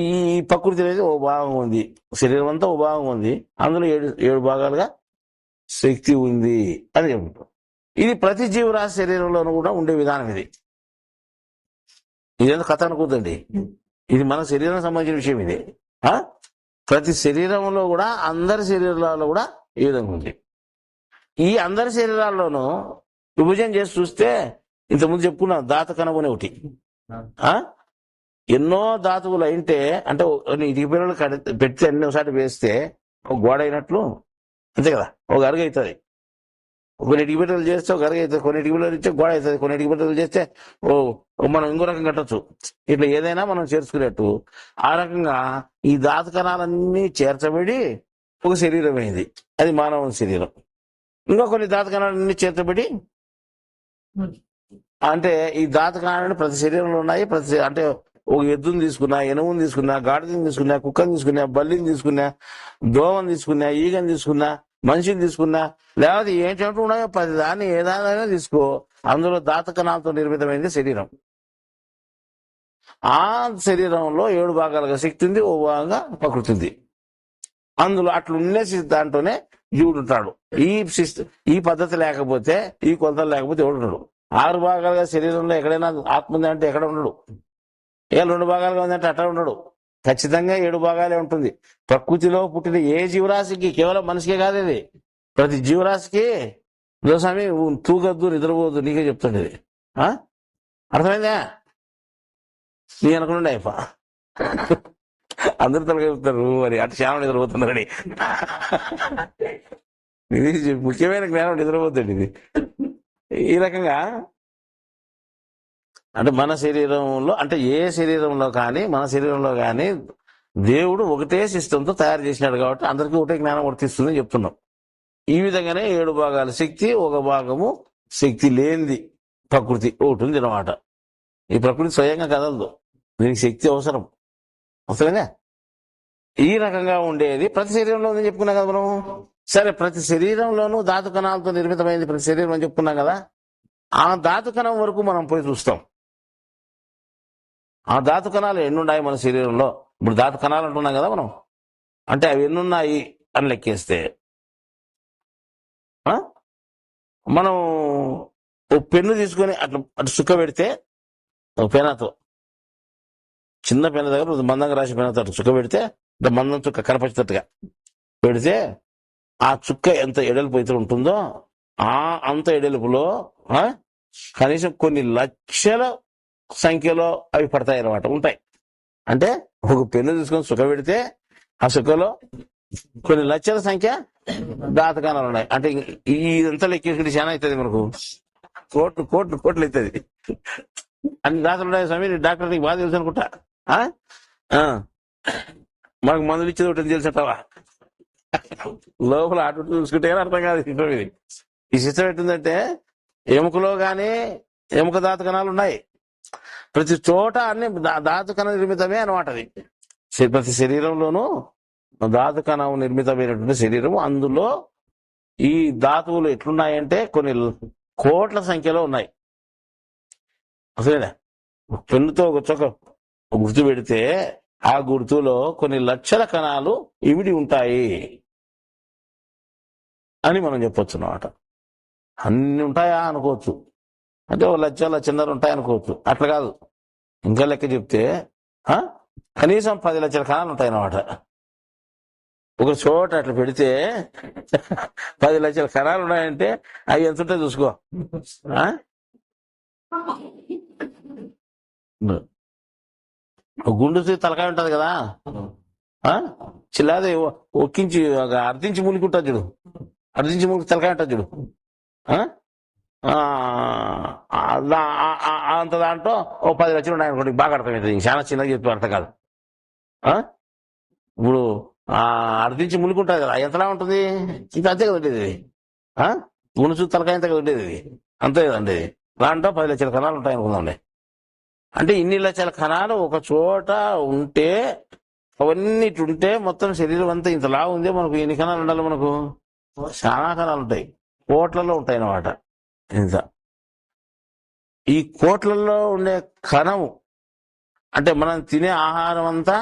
ప్రకృతి అనేది ఓ భాగం ఉంది, శరీరం అంతా ఓ భాగం ఉంది, అందులో 7 భాగాలుగా శక్తి ఉంది అని చెప్తాం. ఇది ప్రతి జీవరాశి శరీరంలోనూ కూడా ఉండే విధానం. ఇదేంత కథ అనుకోద్దండి, ఇది మన శరీరానికి సంబంధించిన విషయం. ఇది ప్రతి శరీరంలో కూడా అందరి శరీరాల్లో కూడా ఈ విధంగా ఉంది. ఈ అందరి శరీరాల్లోనూ విభజన చేసి చూస్తే ఇంతకుముందు చెప్పుకున్నాం దాత కణం అనే ఒకటి. ఎన్నో ధాతువులు అయితే అంటే ఇటుక పిల్లలు పెడితే అన్ని ఒకసారి వేస్తే ఒక గోడ అయినట్లు అంతే కదా, ఒక అరుగు అవుతుంది. కొన్ని ఇటుక పిల్లలు చేస్తే ఒక అరుగు అవుతుంది, కొన్ని ఇటుక పిల్లలు ఇస్తే గోడ అవుతుంది, కొన్ని ఇటుక పిల్లలు చేస్తే మనం ఇంకో రకం కట్టచ్చు. ఇట్లా ఏదైనా మనం చేర్చుకునేట్టు ఆ రకంగా ఈ ధాతు కణాలన్నీ చేర్చబడి ఒక శరీరం అయింది, అది మానవ శరీరం. ఇంకా కొన్ని ధాతు కణాలన్నీ చేర్చబడి అంటే ఈ ధాతు కణాలు ప్రతి శరీరంలో ఉన్నాయి. అంటే ఒక ఎద్దుని తీసుకున్నా, ఎనుముని తీసుకున్నా, గాడిదని తీసుకున్నా, కుక్కని తీసుకున్నా, బల్లిని తీసుకున్నా, దోమని తీసుకున్నా, ఈగని తీసుకున్నా, మనిషిని తీసుకున్నా, లేకపోతే ఏంటంటూ ఉన్నాయో 10 దాన్ని ఏదైనా తీసుకో, అందులో ధాత కణాలతో నిర్మితమైంది శరీరం. ఆ శరీరంలో 7 భాగాలుగా శక్తి ఉంది, ఓ భాగంగా ప్రకృతి ఉంది. అందులో అట్లున్నే దాంట్లోనే జీవుడు ఉంటాడు. ఈ పద్ధతి లేకపోతే, ఈ కొలతలు లేకపోతే ఎవడు ఉంటాడు? 6 భాగాలుగా శరీరంలో ఎక్కడైనా ఆత్మ ఉంది అంటే ఎక్కడ ఉండడు. 2 భాగాలుగా ఉందంటే అట్లా ఉండడు. ఖచ్చితంగా 7 భాగాలే ఉంటుంది. ప్రకృతిలో పుట్టిన ఏ జీవరాశికి, కేవలం మనిషికే కాదు, ఇది ప్రతి జీవరాశికి స్వామి తూగద్దు, నిద్రపోవద్దు, నీకే చెప్తాడు ఇది. అర్థమైందా? నీ అనుకుంటే అయిపో అందరు తలగా చెప్తారు మరి అటు శ్యామ నిద్రపోతున్నారని. ఇది ముఖ్యమైన జ్ఞానం, నిద్రపోతుంది ఇది. ఈ రకంగా అంటే మన శరీరంలో అంటే ఏ శరీరంలో కానీ మన శరీరంలో కానీ దేవుడు ఒకటే సిస్టంతో తయారు చేసినాడు కాబట్టి అందరికీ ఒకటే జ్ఞానం వర్తిస్తుందని చెప్తున్నాం. ఈ విధంగానే 7 భాగాల శక్తి, ఒక భాగము శక్తి లేనిది ప్రకృతి ఒకటి ఉంది అన్నమాట. ఈ ప్రకృతి స్వయంగా కదలదు, దీనికి శక్తి అవసరం. అవసరంగా ఈ రకంగా ఉండేది ప్రతి శరీరంలో ఉందని చెప్పుకున్నాం కదా మనం. సరే, ప్రతి శరీరంలోనూ ధాతు కణాలతో నిర్మితమైంది ప్రతి శరీరం అని చెప్పుకున్నాం కదా. ఆ ధాతు కణం వరకు మనం పోయి చూస్తాం. ఆ ధాతు కణాలు ఎన్నున్నాయి మన శరీరంలో? ఇప్పుడు ధాతు కణాలు అంటున్నాం కదా మనం, అంటే అవి ఎన్నున్నాయి అని లెక్కేస్తే మనం ఓ పెన్ను తీసుకొని అటు చుక్క పెడితే, ఒక పెనతో, చిన్న పెన్న దగ్గర మందంగా రాసి పెనతో అటు చుక్క పెడితే, మందం చుక్క కనపచ్చేటట్టుగా పెడితే ఆ చుక్క ఎంత ఎడల్పు అయితే ఉంటుందో అంత ఎడల్పులో కనీసం కొన్ని లక్షల సంఖ్యలో అవి పడతాయి అన్నమాట, ఉంటాయి. అంటే ఒక పెన్ను తీసుకొని చుక్క పెడితే ఆ చుక్కలో కొన్ని లక్షల సంఖ్య ధాతకానాలు ఉన్నాయి. అంటే ఇదంతా లెక్కేసుకుంటే చాలా అవుతుంది, మనకు కోట్లు అవుతుంది. అన్ని దాతలు ఉన్నాయి స్వామి. డాక్టర్ నీకు బాగా తెలుసు అనుకుంటా. మనకు మందులు ఇచ్చేది ఒకటి తెలుసటవా? లోపల అటు చూసుకుంటే అర్థం కాదు సిస్టమ్ ఇది. ఈ సిస్టమ్ ఎట్టుందంటే ఎముకలో గానీ ఎముక ధాతు కణాలు ఉన్నాయి. ప్రతి చోట అన్ని ధాతు కణ నిర్మితమే అనమాట. అది ప్రతి శరీరంలోనూ ధాతు కణం నిర్మితమైనటువంటి శరీరం. అందులో ఈ ధాతువులు ఎట్లున్నాయంటే కొన్ని కోట్ల సంఖ్యలో ఉన్నాయి. అసలేనా పెన్నుతో ఒక చొక్క గుర్తు పెడితే ఆ గుర్తులో కొన్ని లక్షల కణాలు ఇమిడి ఉంటాయి అని మనం చెప్పొచ్చు అన్నమాట. అన్ని ఉంటాయా అనుకోవచ్చు, అంటే ఒక లక్షన్నర ఉంటాయి అనుకోవచ్చు. అట్లా కాదు, ఇంకా లెక్క చెప్తే కనీసం 10 లక్షల కణాలు ఉంటాయి అన్నమాట. ఒక చోట అట్లా పెడితే 10 లక్షల కణాలు ఉన్నాయంటే అవి ఎంత ఉంటాయి చూసుకో. గుండు తలకాయ ఉంటది కదా, చిల్లాది ఒక్కించి అర్థించి ములికి చూడు, అర్థించి ములికి తలకాయ ఉంటుంది చూడు. అంత దాంట్లో ఓ 10 లక్షలు ఉన్నాయనుకోండి, బాగా అర్థమవుతుంది. చాలా చిన్నగా చెప్పి అర్థం కాదు. ఇప్పుడు అర్థించి ములికుంటుంది కదా, ఎంతలా ఉంటుంది? ఇంకా అంతే కదా ఉండేది. గుణసు తలకాయ ఎంత కదా ఉండేది, అంతే కదండి. దాంట్లో 10 లక్షల కణాలు ఉంటాయి అనుకుందాండి. అంటే ఇన్ని లక్షల కణాలు ఒక చోట ఉంటే, అవన్నీ ఉంటే మొత్తం శరీరం అంతా ఇంతలా ఉంది. మనకు ఎన్ని కణాలు ఉండాలి? మనకు చాలా కణాలు ఉంటాయి, కోట్లలో ఉంటాయి అన్నమాట. ఇంత ఈ కోట్లలో ఉండే కణము అంటే మనం తినే ఆహారం అంతా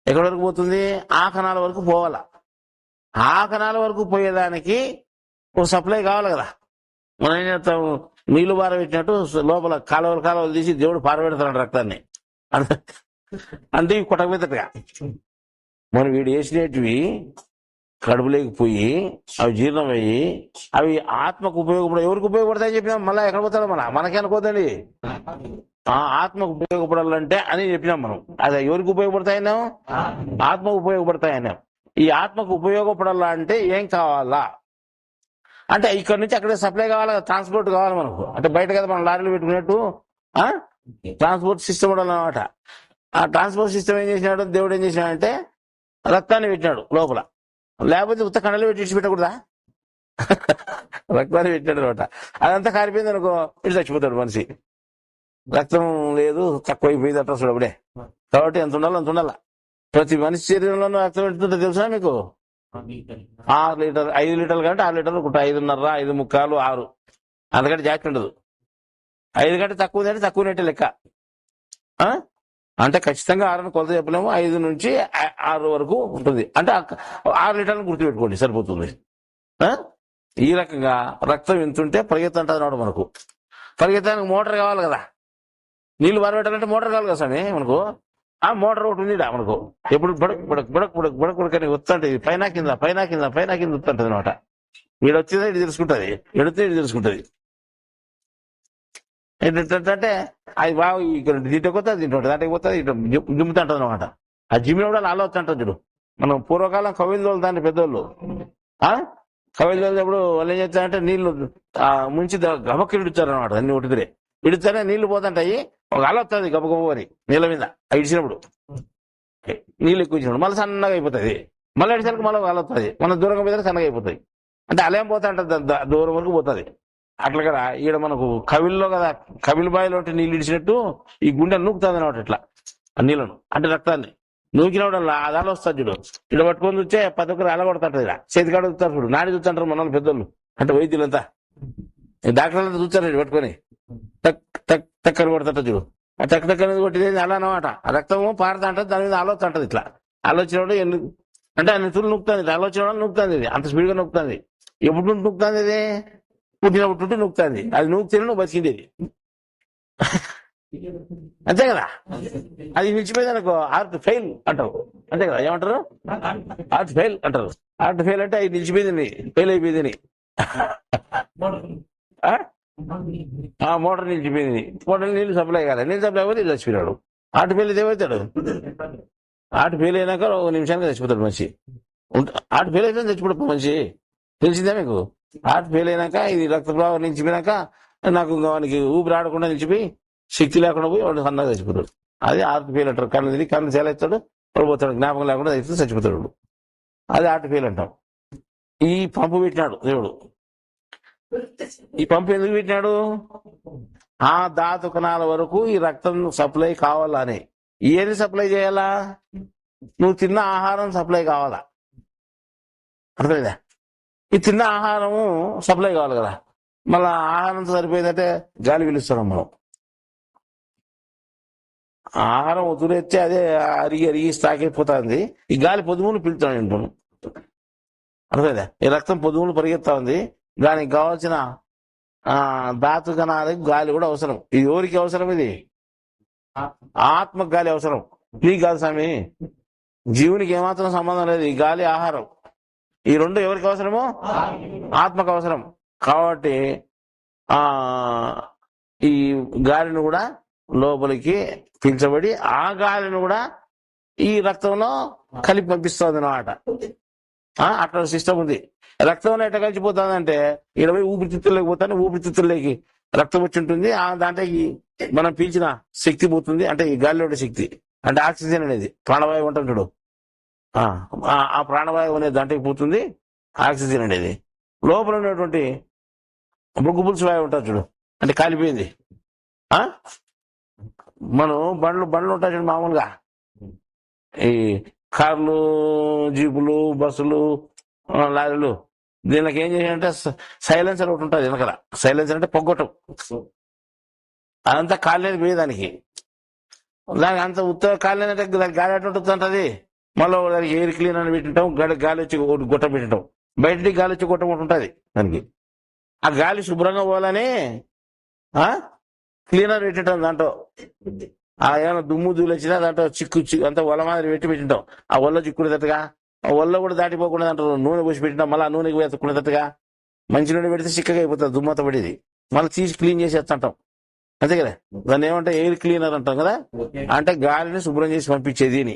ఎక్కడి వరకు పోతుంది? ఆ కణాల వరకు పోవాల. ఆ కణాల వరకు పోయేదానికి ఒక సప్లై కావాలి కదా. మనం ఏం చేస్తాం? నీళ్లు పారబెట్టినట్టు లోపల కాలువలు తీసి దేవుడు పారబెడతాడు రక్తాన్ని. అంటే ఇవి కొట్టకపోతేగా మనం వీడు వేసినవి కడుపులోకి పోయి అవి జీర్ణమయ్యి అవి ఆత్మకు ఎవరికి ఉపయోగపడతాయని చెప్పినాం. మళ్ళీ ఎక్కడ పోతాడు? మనకే అనుకోదండి. ఆత్మకు ఉపయోగపడాలంటే అని చెప్పినాం మనం. అది ఎవరికి ఉపయోగపడతాయన్నాం? ఆత్మకు ఉపయోగపడతాయన్నాం. ఈ ఆత్మకు ఉపయోగపడాలంటే ఏం కావాలా అంటే ఇక్కడ నుంచి అక్కడే సప్లై కావాలి, ట్రాన్స్పోర్ట్ కావాలి మనకు. అంటే బయట కదా మనం లారీలు పెట్టుకున్నట్టు ట్రాన్స్పోర్ట్ సిస్టమ్ ఉండాలన్నమాట. ఆ ట్రాన్స్పోర్ట్ సిస్టమ్ ఏం చేసినాడు? దేవుడు ఏం చేసినాడంటే రక్తాన్ని పెట్టినాడు లోపల. లేకపోతే ఉత్త కణాలు పెట్టి పెట్టకూడదా? రక్తాన్ని పెట్టినాడు అనమాట. అదంతా కారిపోయింది అనుకో, ఇటు చచ్చిపోతాడు మనిషి. రక్తం లేదు, తక్కువ అయిపోయింది అట్లా చూడప్పుడే. కాబట్టి ఎంత ఉండాలో అంత ఉండాల. ప్రతి మనిషి శరీరంలోనూ రక్తం పెడుతుంటే తెలుసా మీకు? 6 లీటర్ 5 లీటర్లు కంటే 6 లీటర్లు ఉంటాయి. 5.5, 5.75, 6 అంతకంటే జాస్తి ఉండదు. 5 కంటే తక్కువ ఉందంటే తక్కువనట్టే లెక్క. అంటే ఖచ్చితంగా 6 కొలత చెప్పలేము. 5 నుంచి 6 వరకు ఉంటుంది. అంటే 6 లీటర్లు గుర్తుపెట్టుకోండి, సరిపోతుంది. ఈ రకంగా రక్తం ఎంతుంటే పరిగెత్తంటుంది అన్నమాట. మనకు పరిగెత్తానికి మోటార్ కావాలి కదా. నీళ్లు పారబెట్టాలంటే మోటార్ కావాలి కదా స్వామి మనకు. ఆ మోటార్ ఒకటి ఉంది మనకు. ఎప్పుడు బుడక్ బుడక్ బుడక్ బుడక్ బుడక్ బుడక్ అని వస్తుంటది, పైన కింద వస్తుంటది అనమాట. వీడు వచ్చిందా ఇటు తెలుసుకుంటది, ఎడితే ఇటు తెలుసుకుంటది. ఏంటంటే అది బాగా ఇక్కడ దీంట్లో పోతుంది, దీంట్లో దాంట్లోకి పోతుంది, ఇటు జిమ్ముతుంటది అనమాట. ఆ జిమ్మిన కూడా అలా వస్తుంటది చూడు. మనం పూర్వకాలం కవిలు దాన్ని పెద్దోళ్ళు కవిలు ఎప్పుడు వాళ్ళు ఏం చేస్తారంటే నీళ్లు ముంచి గబక్కి ఇడుతారు అనమాట. అన్ని ఒకటిదిరే ఇడితేనే నీళ్లు పోతుంటాయి. ఒక అల వస్తుంది గబగబ అని నీళ్ళ మీద ఇడిచినప్పుడు, నీళ్ళు ఎక్కువ ఇచ్చినప్పుడు మళ్ళీ సన్నగా అయిపోతుంది. మళ్ళీ ఇడిసరికి మళ్ళీ అల వస్తుంది, మన దూరంగా పోతే సన్నగా అయిపోతాయి. అంటే అలేం పోతా ఉంటుంది, దూరం వరకు పోతుంది. అట్లా కదా ఈడ మనకు కవిల్లో కదా, కవిల బాయిలో నీళ్ళు ఇడిచినట్టు ఈ గుండె నూకుతుంది అనమాట. ఇట్లా ఆ నీళ్లను అంటే రక్తాన్ని నూకినప్పుడు అది అల వస్తుంది చూడు. ఇక్కడ పట్టుకొని చూస్తే 10 ఒక్కరు అల కొడుతుంటది. ఇలా చేతికాడ చూస్తారు చూడు, నాడి చూస్తుంటారు మన పెద్దోళ్ళు అంటే వైద్యులంతా. డాక్టర్లంతా చూస్తారు ఇటు పట్టుకొని టక్ టక్ టక్కని కొడుతుంట చూడు. ఆ టక్ టక్ అనేది కొట్టింది అలా అనమాట. ఆ రక్తము పారుతా ఉంటుంది, దాని మీద ఆలోచంటది. ఇట్లా ఆలోచన ఎందుకు అంటే అన్ని తులు నొక్కుతుంది, ఆలోచన నొక్కుతుంది. ఇది అంత స్పీడ్ గా నొక్కుతుంది. ఎప్పుడు నొక్కుతుంది? ఇది పుట్టినప్పుడు నొక్కుతుంది. అది నూకుతే నువ్వు బతికిండేది, అంతే కదా. అది నిలిచిపోయింది అనుకో, హార్ట్ ఫెయిల్ అంటావు, అంతే కదా. ఏమంటారు? హార్ట్ ఫెయిల్ అంటారు. హార్ట్ ఫెయిల్ అంటే అది నిలిచిపోయింది, ఫెయిల్ అయిపోయింది. మోటార్ నిలిచిపోయింది. మోటార్ నీళ్ళు సప్లై కాదు, నీళ్ళు సప్లై అయిపోతే ఇది చచ్చిపోయినాడు. హార్ట్ ఫెయిల్ ఏమవుతాడు? హార్ట్ ఫెయిల్ అయినాక 1 నిమిషానికి చచ్చిపోతాడు మనిషి. హార్ట్ ఫెయిల్ అయితే చచ్చిపోతాడు మనిషి. తెలిసిందా మీకు? హార్ట్ ఫెయిల్ అయినాక ఇది రక్త ప్రవాహం నిలిచిపోయినాక నాకు వానికి ఊపిరి ఆడకుండా నిలిచిపోయి శక్తి లేకుండా పోయి వాడు సన్నగా చచ్చిపోతాడు. అది హార్ట్ ఫెయిల్ అంటారు. కళ్ళు తిరిగి కళ్ళు చేలేస్తాడు, పడిపోతాడు, జ్ఞాపకం లేకుండా అయితే చచ్చిపోతాడు. అది హార్ట్ ఫెయిల్ అంటాం. ఈ పంపు పెట్టినాడు దేవుడు. ఈ పంపు ఎందుకు పెట్టినాడు? ఆ ధాతు కణాల వరకు ఈ రక్తం సప్లై కావాలని. ఏది సప్లై చేయాలా? నువ్వు తిన్న ఆహారం సప్లై కావాలా? అర్థమైందా? ఈ తిన్న ఆహారము సప్లై కావాలి కదా. మళ్ళా ఆహారంతో సరిపోయిందంటే గాలి పిలుస్తున్నాం మనం. ఆహారం వదిలేస్తే అదే అరిగి అరిగి స్టాక్ అయిపోతుంది. ఈ గాలి పొదుగులు పిలుస్తాను నేను. అర్థమైందా? ఈ రక్తం పొదుగులు పరిగెత్తా ఉంది. దానికి కావాల్సిన ధాతు కణాలకు గాలి కూడా అవసరం. ఇది ఎవరికి అవసరం? ఇది ఆత్మకు గాలి అవసరం. నీకు కాదు స్వామి, జీవునికి ఏమాత్రం సంబంధం లేదు. ఈ గాలి ఆహారం ఈ రెండు ఎవరికి అవసరమో? ఆత్మకు అవసరం. కాబట్టి ఈ గాలిని కూడా లోపలికి పీల్చబడి ఆ గాలిని కూడా ఈ రక్తంలో కలిపి పంపిస్తుంది అన్నమాట. అట్లా సిస్టమ్ ఉంది. రక్తంలో ఎట్లా కలిసిపోతుందంటే ఇక్కడ పోయి ఊపిరితిత్తుల్లోకి పోతాను, ఊపిరితిత్తుల్లోకి రక్తం వచ్చి ఉంటుంది. దాంట్లోకి మనం పీల్చిన శక్తి పోతుంది. అంటే ఈ గాలిలో శక్తి అంటే ఆక్సిజన్ అనేది ప్రాణవాయువు ఉంటుంది చూడు. ఆ ప్రాణవాయువు అనేది దాంట్లోకి పోతుంది. ఆక్సిజన్ అనేది లోపల ఉన్నటువంటి బొగ్గు పులుసు వాయువు ఉంటుంది చూడు, అంటే కాలిపోయింది. మనం బండ్లు ఉంటాయి చూడు మామూలుగా, ఈ కార్లు, జీపులు, బస్సులు, లారీలు. దీనికి ఏం చేయాలంటే సైలెన్సర్ ఒకటి ఉంటుంది వెనకాల. సైలెన్సర్ అంటే పొగ్గొట్టం. అదంతా కాలేదు పోయేదానికి. దానికి అంత ఉత్తర కాలేదంటే దానికి గాలి ఎట్లా ఉంటుంది? మళ్ళీ దానికి ఎయిర్ క్లీనర్ అని పెట్టింటాం, గాలి వచ్చి గొట్టం పెట్టింటాం. బయటికి గాలి వచ్చి గొట్టం ఒకటి ఉంటుంది దానికి. ఆ గాలి శుభ్రంగా పోవాలని క్లీనర్ పెట్టింటాం. దాంట్లో ఏమైనా దుమ్ము దూలు వచ్చినా దాంట్లో చిక్కు అంతా ఒల మాదిరి పెట్టింటాం. ఆ ఒళ్ళ చిక్కునేటట్టుగా, ఆ ఒళ్ళ కూడా దాటిపోకుండా దాంట్లో నూనె పోసి పెట్టింటాం. మళ్ళీ ఆ నూనెకి వేసుకునేటట్టుగా. మంచి నూనె పెడితే చిక్కగా అయిపోతుంది, దుమ్మత పడేది. మళ్ళీ తీసి క్లీన్ చేసేస్తుంటాం. అంతే కదా. దాన్ని ఏమంటే ఎయిర్ క్లీనర్ అంటాం కదా. అంటే గాలిని శుభ్రం చేసి పంపించేది అని.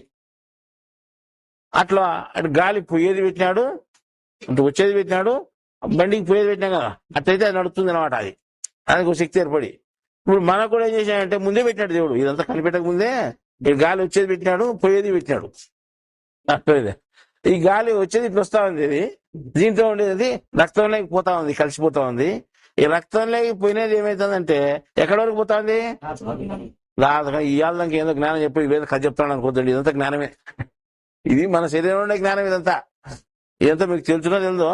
అట్లా గాలి పోయేది పెట్టినాడు, అంటే వచ్చేది పెట్టినాడు, బండికి పోయేది పెట్టినా కదా. అట్లయితే అది నడుస్తుంది అనమాట. దానికి ఒక శక్తి ఏర్పడి. ఇప్పుడు మనకు కూడా ఏం చేశాడంటే ముందే పెట్టినాడు దేవుడు. ఇదంతా కనిపెట్టక ముందే గాలి వచ్చేది పెట్టినాడు, పోయేది పెట్టినాడు. అట్లయితే ఈ గాలి వచ్చేది ఇట్లా వస్తా ఉంది. ఇది దీంతో ఉండేది రక్తంలోకి పోతా ఉంది, కలిసిపోతా ఉంది. ఈ రక్తంలోకి పోయినది ఏమైతుందంటే ఎక్కడి వరకు పోతా ఉంది? ఇవాళ దానికి ఏదో జ్ఞానం చెప్పి ఇవేదో కథ చెప్తాను అనుకోద్దండి. ఇదంతా జ్ఞానమే. ఇది మన శరీరంలో ఉండే జ్ఞానం. ఇదంతా మీకు తెలుసునో తెలుదో,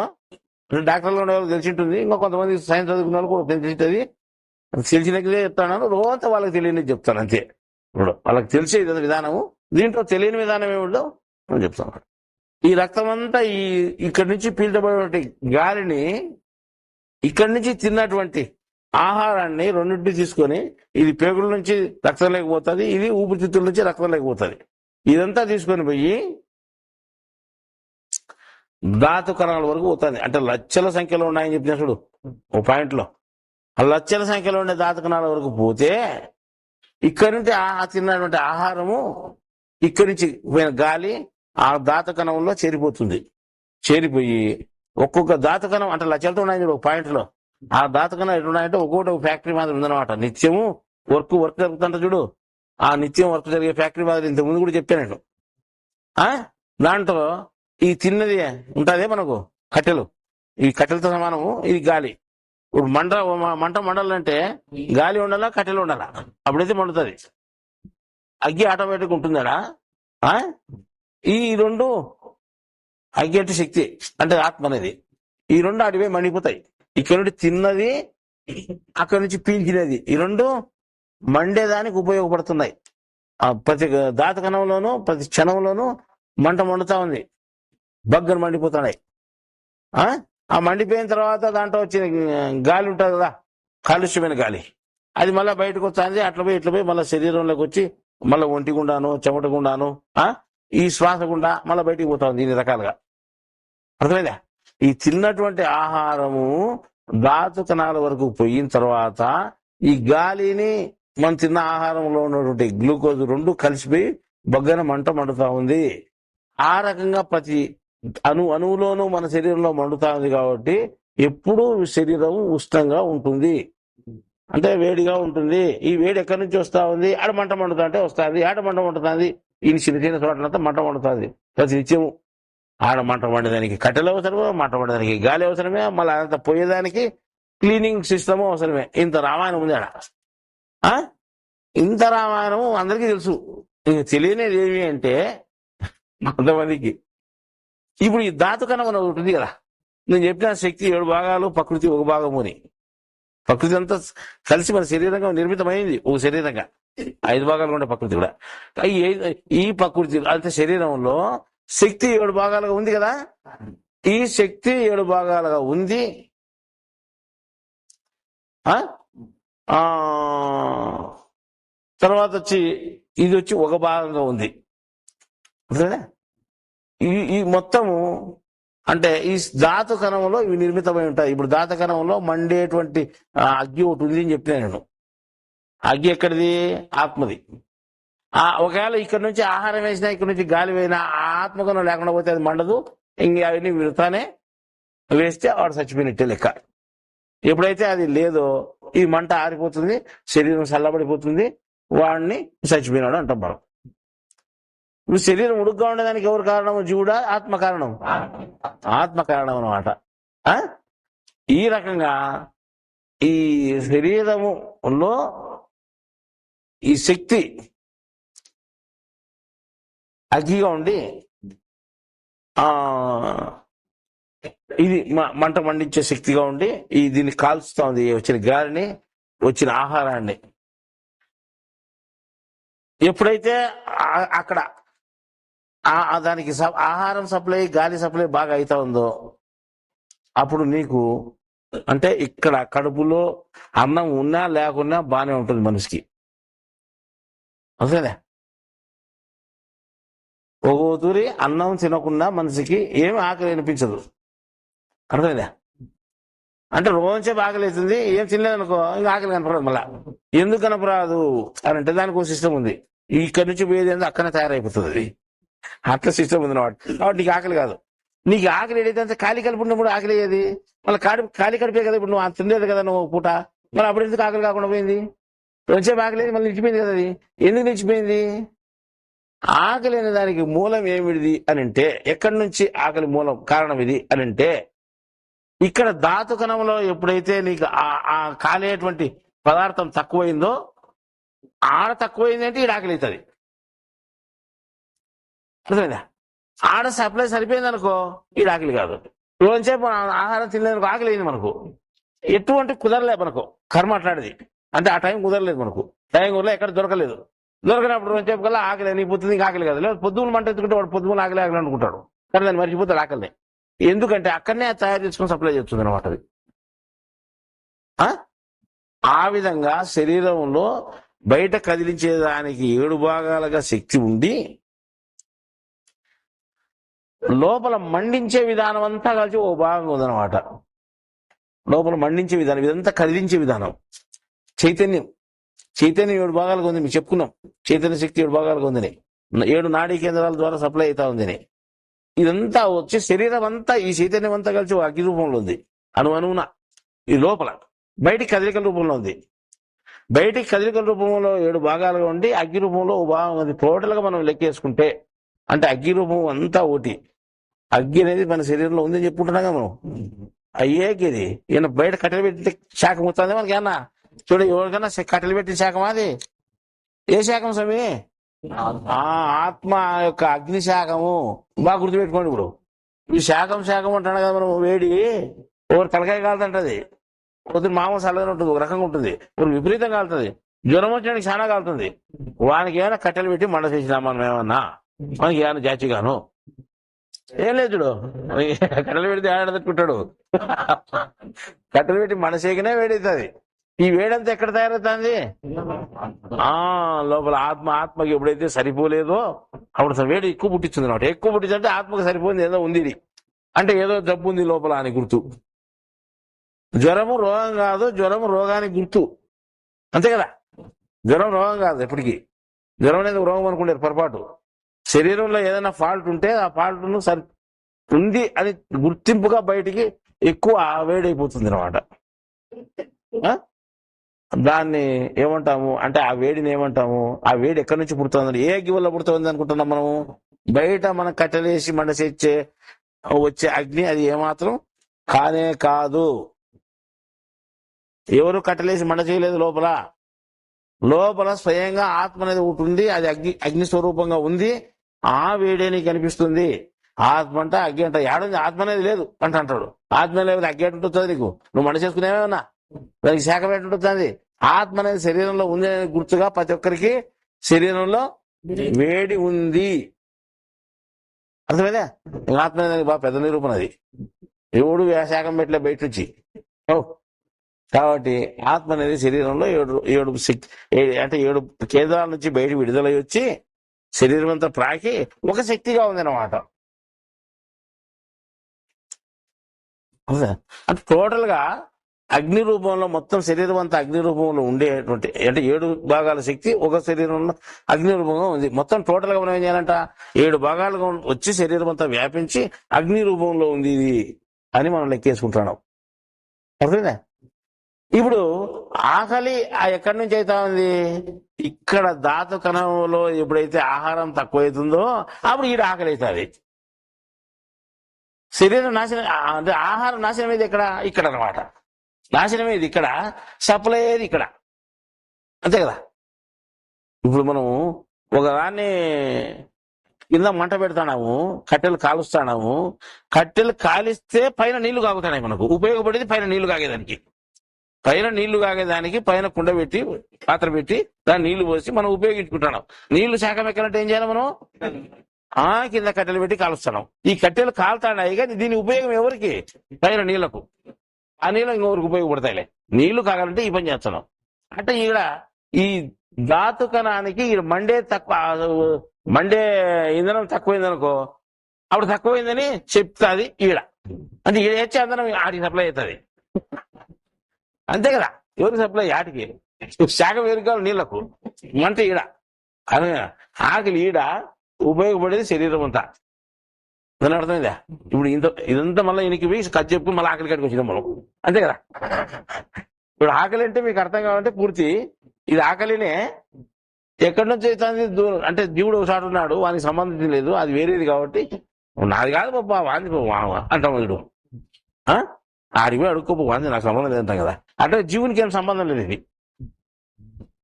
డాక్టర్లు ఉండే వాళ్ళకి తెలిసి ఉంటుంది. ఇంకా కొంతమంది సైన్స్ చదువుకున్న వాళ్ళు కూడా తెలిసింటుంది. తెలిసినట్లే చెప్తాను, రోజంతా వాళ్ళకి తెలియని చెప్తాను అంతే. ఇప్పుడు వాళ్ళకి తెలిసే విధానము, దీంట్లో తెలియని విధానం ఏమిటో నేను చెప్తాను. ఈ రక్తం అంతా ఇక్కడి నుంచి పీల్చబడే గాలిని ఇక్కడి నుంచి తిన్నటువంటి ఆహారాన్ని రెండింటిని తీసుకొని ఇది పేగుల నుంచి రక్తం లేకపోతుంది, ఇది ఊపిరితిత్తుల నుంచి రక్తం లేకపోతుంది. ఇదంతా తీసుకొని పోయి ధాతు కణాల వరకు పోతుంది. అంటే లక్షల సంఖ్యలో ఉన్నాయని చెప్పిన చూడు ఓ పాయింట్లో. ఆ లక్షల సంఖ్యలో ఉండే ధాతు కణాల వరకు పోతే ఇక్కడి నుంచి తిన్నటువంటి ఆహారము ఇక్కడి నుంచి పోయిన గాలి ఆ ధాతు కణంలో చేరిపోతుంది. చేరిపోయి ఒక్కొక్క ధాతు కణం అంటే లక్షలతో ఉన్నాయి ఒక పాయింట్లో. ఆ ధాతు కణం ఎట్లున్నాయంటే ఒక్కొక్కటి ఒక ఫ్యాక్టరీ మాదిరి ఉందన్నమాట. నిత్యము వర్క్ జరుగుతుంట చూడు. ఆ నిత్యం వర్క్ జరిగే ఫ్యాక్టరీ మాదిరి ఇంత ముందు కూడా చెప్పాను నేను. దాంట్లో ఈ తిన్నది ఉంటుంది మనకు కట్టెలు, ఈ కట్టెలతో సమానము ఇది గాలి. ఇప్పుడు మంట మండాలంటే గాలి ఉండాలా, కట్టెలు ఉండాలా, అప్పుడైతే మండుతుంది. అగ్గి ఆటోమేటిక్ ఉంటుందా? ఈ రెండు అగ్గి అంటే శక్తి, అంటే ఆత్మ అనేది. ఈ రెండు అడివే మండిపోతాయి. ఇక్కడ నుండి తిన్నది, అక్కడి నుంచి పీల్చినది, ఈ రెండు మండేదానికి ఉపయోగపడుతున్నాయి. ప్రతి ధాతు కణంలోనూ ప్రతి క్షణంలోనూ మంట మండుతా ఉంది, బగ్గర మండిపోతున్నాయి. ఆ మండిపోయిన తర్వాత దాంట్లో వచ్చిన గాలి ఉంటుంది కదా, కాలుష్యమైన గాలి, అది మళ్ళీ బయటకు వస్తుంది. అట్లా పోయి ఇట్లా పోయి మళ్ళీ శరీరంలోకి వచ్చి మళ్ళీ ఒంటి గుండాను, చెమట గుండాను, ఈ శ్వాస గుండా మళ్ళీ బయటికి పోతా ఉంది. ఇన్ని రకాలుగా. అర్థమైందా? ఈ తిన్నటువంటి ఆహారము ధాతు కణాల వరకు పోయిన తర్వాత ఈ గాలిని మనం తిన్న ఆహారంలో ఉన్నటువంటి గ్లూకోజ్ రెండు కలిసిపోయి బగ్గన మంట మండుతా ఉంది. ఆ రకంగా ప్రతి అణువులోనూ మన శరీరంలో మండుతా ఉంది. కాబట్టి ఎప్పుడూ శరీరం ఉష్ణంగా ఉంటుంది, అంటే వేడిగా ఉంటుంది. ఈ వేడి ఎక్కడి నుంచి వస్తా ఉంది? ఆడ మంట మండుతా అంటే వస్తుంది, ఆడ మంట మండుతుంది. ఈ చిన్న చిన్న చోట్లంతా మంట మండుతుంది ప్రతి నిత్యము. ఆడ మంట మండేదానికి కట్టెలు అవసరమే, మంట మండేదానికి గాలి అవసరమే, మళ్ళీ అదంతా పోయేదానికి క్లీనింగ్ సిస్టమ్ అవసరమే. ఇంత రామాయణం ఉంది ఆడ. ఇంత రామాయణం అందరికీ తెలుసు. ఇంక తెలియనిది ఏమి అంటే కొంతమందికి ఇప్పుడు ఈ ధాతు కణం ఒకటి ఉంటుంది కదా, నేను చెప్పిన శక్తి 7 భాగాలు, ప్రకృతి 1 భాగము అని. ప్రకృతి అంతా కలిసి మన శరీరంగా నిర్మితమైంది, ఒక శరీరంగా 5 భాగాలు ఉండే ప్రకృతి కూడా. ఈ ప్రకృతి అంటే శరీరంలో శక్తి 7 భాగాలుగా ఉంది కదా. ఈ శక్తి 7 భాగాలుగా ఉంది. తర్వాత వచ్చి ఇది వచ్చి 1 భాగంగా ఉంది. ఈ మొత్తము అంటే ఈ ధాతు కణంలో ఇవి నిర్మితమై ఉంటాయి. ఇప్పుడు ధాతు కణంలో మండేటువంటి అగ్గి ఒకటి ఉంది అని చెప్పినా నేను. అగ్గి ఎక్కడిది? ఆత్మది. ఒకవేళ ఇక్కడ నుంచి ఆహారం వేసినా, ఇక్కడ నుంచి గాలి వేసినా ఆత్మకణం లేకుండా పోతే అది మండదు. ఇంక అవన్నీ విడతానే వేస్తే వాడు చచ్చిపోయినట్టే లెక్క. ఎప్పుడైతే అది లేదో ఈ మంట ఆరిపోతుంది, శరీరం చల్లబడిపోతుంది, వాడిని చచ్చిపోయినాడు అంటాం మనం. ఇప్పుడు శరీరం ఉడుగ్గా ఉండేదానికి ఎవరు కారణం? జీవుడా? ఆత్మ కారణం? ఆత్మ కారణం అన్నమాట. ఈ రకంగా ఈ శరీరములో ఈ శక్తి అగ్గిగా ఉండి ఇది మంట మండించే శక్తిగా ఉండి దీన్ని కాల్చుతా ఉంది. వచ్చిన గాలిని, వచ్చిన ఆహారాన్ని. ఎప్పుడైతే అక్కడ దానికి ఆహారం సప్లై, గాలి సప్లై బాగా అవుతా ఉందో అప్పుడు నీకు అంటే ఇక్కడ కడుపులో అన్నం ఉన్నా లేకున్నా బాగానే ఉంటుంది మనిషికి. అంతేనా? ఒక్కొక్కరి అన్నం తినకుండా మనిషికి ఏమి ఆకలి అనిపించదు. అర్థమైందా? అంటే రోజుసేపు ఆకలి అవుతుంది, ఏం తినలేదనుకో ఇంకా ఆకలి కనపడదు. మళ్ళా ఎందుకు కనపరాదు అని అంటే దానికి ఒక సిస్టమ్ ఉంది. ఇక్కడి నుంచి పోయేది ఏందో అక్కడనే తయారైపోతుంది. అది అట్లా సిస్టమ్ ఉంది అన్నమాట. కాబట్టి నీకు ఆకలి కాదు. నీకు ఆకలి ఏదైతే ఖాళీ కడుపు ఉన్నప్పుడు ఆకలి అయ్యేది. మళ్ళీ ఖాళీ కడిపే కదా. ఇప్పుడు నువ్వు తినలేదు కదా నువ్వు పూట, మరి అప్పుడు ఎందుకు ఆకలి కాకుండా పోయింది? రోజుసేపు ఆకలి మళ్ళీ నిలిచిపోయింది కదా. అది ఎందుకు నిలిచిపోయింది? ఆకలి అనే దానికి మూలం ఏమిటిది అని అంటే, ఎక్కడి నుంచి ఆకలి మూలం కారణం ఇది అని అంటే, ఇక్కడ ధాతు కణంలో ఎప్పుడైతే నీకు ఆ కాలేటువంటి పదార్థం తక్కువైందో, ఆడ తక్కువైంది అంటే ఈడ ఆకలి అవుతుంది. అర్థమైందా? ఆడ సప్లై సరిపోయింది అనుకో ఈడ ఆకలి కాదు. రోజుసేపు ఆహారం తినలేదనుకో ఆకలి అయింది మనకు. ఎటువంటి కుదరలేదు మనకు, కర్మ అట్లాంటిది. అంటే ఆ టైం కుదరలేదు మనకు, టైం కూడా ఎక్కడ దొరకలేదు. దొరకనప్పుడు రోజుసేపు కల్లా ఆకలి అయిపోతుంది, ఇంకా ఆకలి కాదు. లేదు పొద్దున్న మంట ఎత్తుకుంటే వాడు పొద్దున్న ఆకలి ఆకలి అనుకుంటాడు, కానీ దాన్ని మర్చిపోతాడు ఆకలిని. ఎందుకంటే అక్కడనే తయారు చేసుకుని సప్లై చేస్తుంది అనమాట అది. ఆ విధంగా శరీరంలో బయట కదిలించేదానికి 7 భాగాలుగా శక్తి ఉండి లోపల మండించే విధానం అంతా కలిసి 1 భాగంగా ఉందన్నమాట. లోపల మండించే విధానం, ఇదంతా కదిలించే విధానం చైతన్యం. చైతన్యం 7 భాగాలుగా ఉంది. మీకు చెప్పుకున్నాం, చైతన్య శక్తి 7 భాగాలుగా ఉందని. 7 నాడీ కేంద్రాల ద్వారా సప్లై అవుతా ఉందని. ఇదంతా వచ్చి శరీరం అంతా ఈ చైతన్యం అంతా కలిసి అగ్ని రూపంలో ఉంది. అనువున ఈ లోపల బయటికి కదలికల రూపంలో ఉంది. బయటికి కదలికల రూపంలో 7 భాగాలుగా ఉండి అగ్ని రూపంలో 1 భాగం ఉంది. టోటల్ గా మనం లెక్కేసుకుంటే అంటే అగ్ని రూపం అంతా ఒకటి. అగ్గి అనేది మన శరీరంలో ఉందని చెప్పుకుంటున్నాగా మనం. అయ్యేది ఈయన బయట కట్టెలు పెట్టి శాఖం వస్తుంది మనకి. ఏమన్నా చూడ ఎవరికైనా కట్టెలు పెట్టిన శాఖం అది ఏ శాఖం స్వామి? ఆత్మ యొక్క అగ్ని శాఖము. బాగా గుర్తుపెట్టుకోండి. ఇప్పుడు ఈ శాఖం అంటాడు కదా మనం. వేడి ఒకరు తలకాయ కాలుతుంటది, ఒకరి మామూలు చల్లగా ఉంటుంది, ఒక రకంగా ఉంటుంది, ఒకరు విపరీతంగా కాలుతుంది. జ్వరం వచ్చడానికి చాలా కాలుతుంది. వానికి ఏమైనా కట్టెలు పెట్టి మండ చేసినా మనం ఏమన్నా మనకి ఏమైనా జాచిగాను ఏం లేదు. చూడు కట్టెలు పెడితే ఆడదట్టుకుంటాడు. కట్టెలు పెట్టి మనసేకనే వేడవుతుంది. ఈ వేడంతా ఎక్కడ తయారవుతుంది? లోపల ఆత్మకి ఎప్పుడైతే సరిపోలేదో అప్పుడు వేడి ఎక్కువ పుట్టించింది అనమాట. ఎక్కువ పుట్టిందంటే ఆత్మకు సరిపోయింది ఏదో ఉంది, ఇది అంటే ఏదో జబ్బు ఉంది లోపల అని గుర్తు. జ్వరము రోగం కాదు, జ్వరము రోగానికి గుర్తు. అంతే కదా? జ్వరం రోగం కాదు ఎప్పటికీ. జ్వరం అనేది రోగం అనుకుంటారు పొరపాటు. శరీరంలో ఏదైనా ఫాల్ట్ ఉంటే ఆ ఫాల్ట్ను సరి ఉంది అని గుర్తింపుగా బయటికి ఎక్కువ వేడైపోతుంది అనమాట. దాన్ని ఏమంటాము అంటే ఆ వేడిని ఏమంటాము? ఆ వేడి ఎక్కడి నుంచి పుడుతుంది? ఏ అగ్గి వల్ల పుడుతుంది అనుకుంటున్నాం మనము? బయట మనం కట్టెలేసి మండసేచ్చే వచ్చే అగ్ని అది ఏమాత్రం కానే కాదు. ఎవరు కట్టలేసి మంట చేయలేదు. లోపల లోపల స్వయంగా ఆత్మ అనేది ఒకటి ఉంది. అది అగ్ని స్వరూపంగా ఉంది. ఆ వేడే నీకు కనిపిస్తుంది. ఆత్మ అంట అగ్గి అంట ఏడుంది, ఆత్మ అనేది లేదు అంటాడు. ఆత్మ లేదు, అగ్గి అంటుంటుంది నీకు. నువ్వు మంట చేసుకునేవేమన్నా దానికి శాఖ పెట్టుంటుంది. ఆత్మ అనేది శరీరంలో ఉంది అనేది గుర్తుగా ప్రతి ఒక్కరికి శరీరంలో వేడి ఉంది. అర్థమైందా? ఆత్మ అనేది బాగా పెద్ద నిరూపణ. అది ఎవడు శాఖం పెట్టలే బయట నుంచి. కాబట్టి ఆత్మ అనేది శరీరంలో ఏడు శక్తి అంటే 7 కేంద్రాల నుంచి బయట విడుదలై వచ్చి శరీరం అంతా ప్రాకి ఒక శక్తిగా ఉంది అన్నమాట. అంటే టోటల్ గా అగ్ని రూపంలో మొత్తం శరీరం అంతా అగ్ని రూపంలో ఉండేటువంటి అంటే 7 భాగాల శక్తి ఒక శరీరంలో అగ్ని రూపంగా ఉంది. మొత్తం టోటల్ గా మనం ఏం చేయాలంట 7 భాగాలుగా వచ్చి శరీరం అంతా వ్యాపించి అగ్ని రూపంలో ఉంది ఇది అని మనం లెక్కేసుకుంటున్నాం. అర్థమైందా? ఇప్పుడు ఆకలి ఎక్కడి నుంచి అవుతా ఉంది? ఇక్కడ ధాతు కణంలో ఎప్పుడైతే ఆహారం తక్కువైతుందో అప్పుడు ఈడ ఆకలి అవుతుంది. శరీరం నాశనం అంటే ఆహారం నాశనం అయ్యేది ఇక్కడ అనమాట. నాశనం అయ్యేది ఇక్కడ, సప్లై అయ్యేది ఇక్కడ. అంతే కదా? ఇప్పుడు మనం ఒకదాన్ని కింద మంట పెడతాము, కట్టెలు కాలుస్తాము. కట్టెలు కాలిస్తే పైన నీళ్లు కాగుతున్నాయి. మనకు ఉపయోగపడేది పైన నీళ్లు కాగేదానికి. పైన కుండ పెట్టి పాత్ర పెట్టి దాన్ని నీళ్లు పోసి మనం ఉపయోగించుకుంటున్నాం. నీళ్లు శాఖం ఎక్కాలంటే ఏం చేయాలి? మనం కింద కట్టెలు పెట్టి కాలుస్తున్నాం. ఈ కట్టెలు కాలుతాయి కానీ దీని ఉపయోగం ఎవరికి? పైన నీళ్లకు. ఆ నీళ్ళు ఇంకొకరికి ఉపయోగపడతాయిలే. నీళ్లు కాగాలంటే ఈ పని చేస్తున్నాం. అంటే ఈడ ఈ ధాతు కణానికి మండే ఇంధనం తక్కువైందనుకో, అప్పుడు తక్కువైందని చెప్తాది ఈడ. అంటే ఈడ వచ్చే ఇంధనం ఆడికి సప్లై అవుతుంది. అంతే కదా? ఎవరికి సప్లై? ఆటికి. శాఖ వేరుకాలు నీళ్లకు, మంట ఈడ. ఆకలి ఈడ, ఉపయోగపడేది శరీరం అంతా. దాని అర్థమైందా? ఇప్పుడు ఇదంతా మళ్ళీ ఈయనకి పోయి కథ చెప్పు మళ్ళీ ఆకలి కాడికి వచ్చినాం మనం. అంతే కదా? ఇప్పుడు ఆకలి అంటే మీకు అర్థం కావాలంటే పూర్తి ఇది ఆకలినే ఎక్కడి నుంచి అవుతుంది? దూరం అంటే జీవుడు ఒకసారి ఉన్నాడు, వానికి సంబంధించి లేదు, అది వేరేది. కాబట్టి నాది కాదు బాబా వాంది అంటాం. వీడు ఆడికి పోయి అడుక్కోపో, వాంది నాకు సంబంధం లేదంటాం కదా. అంటే జీవునికి ఏం సంబంధం లేదు.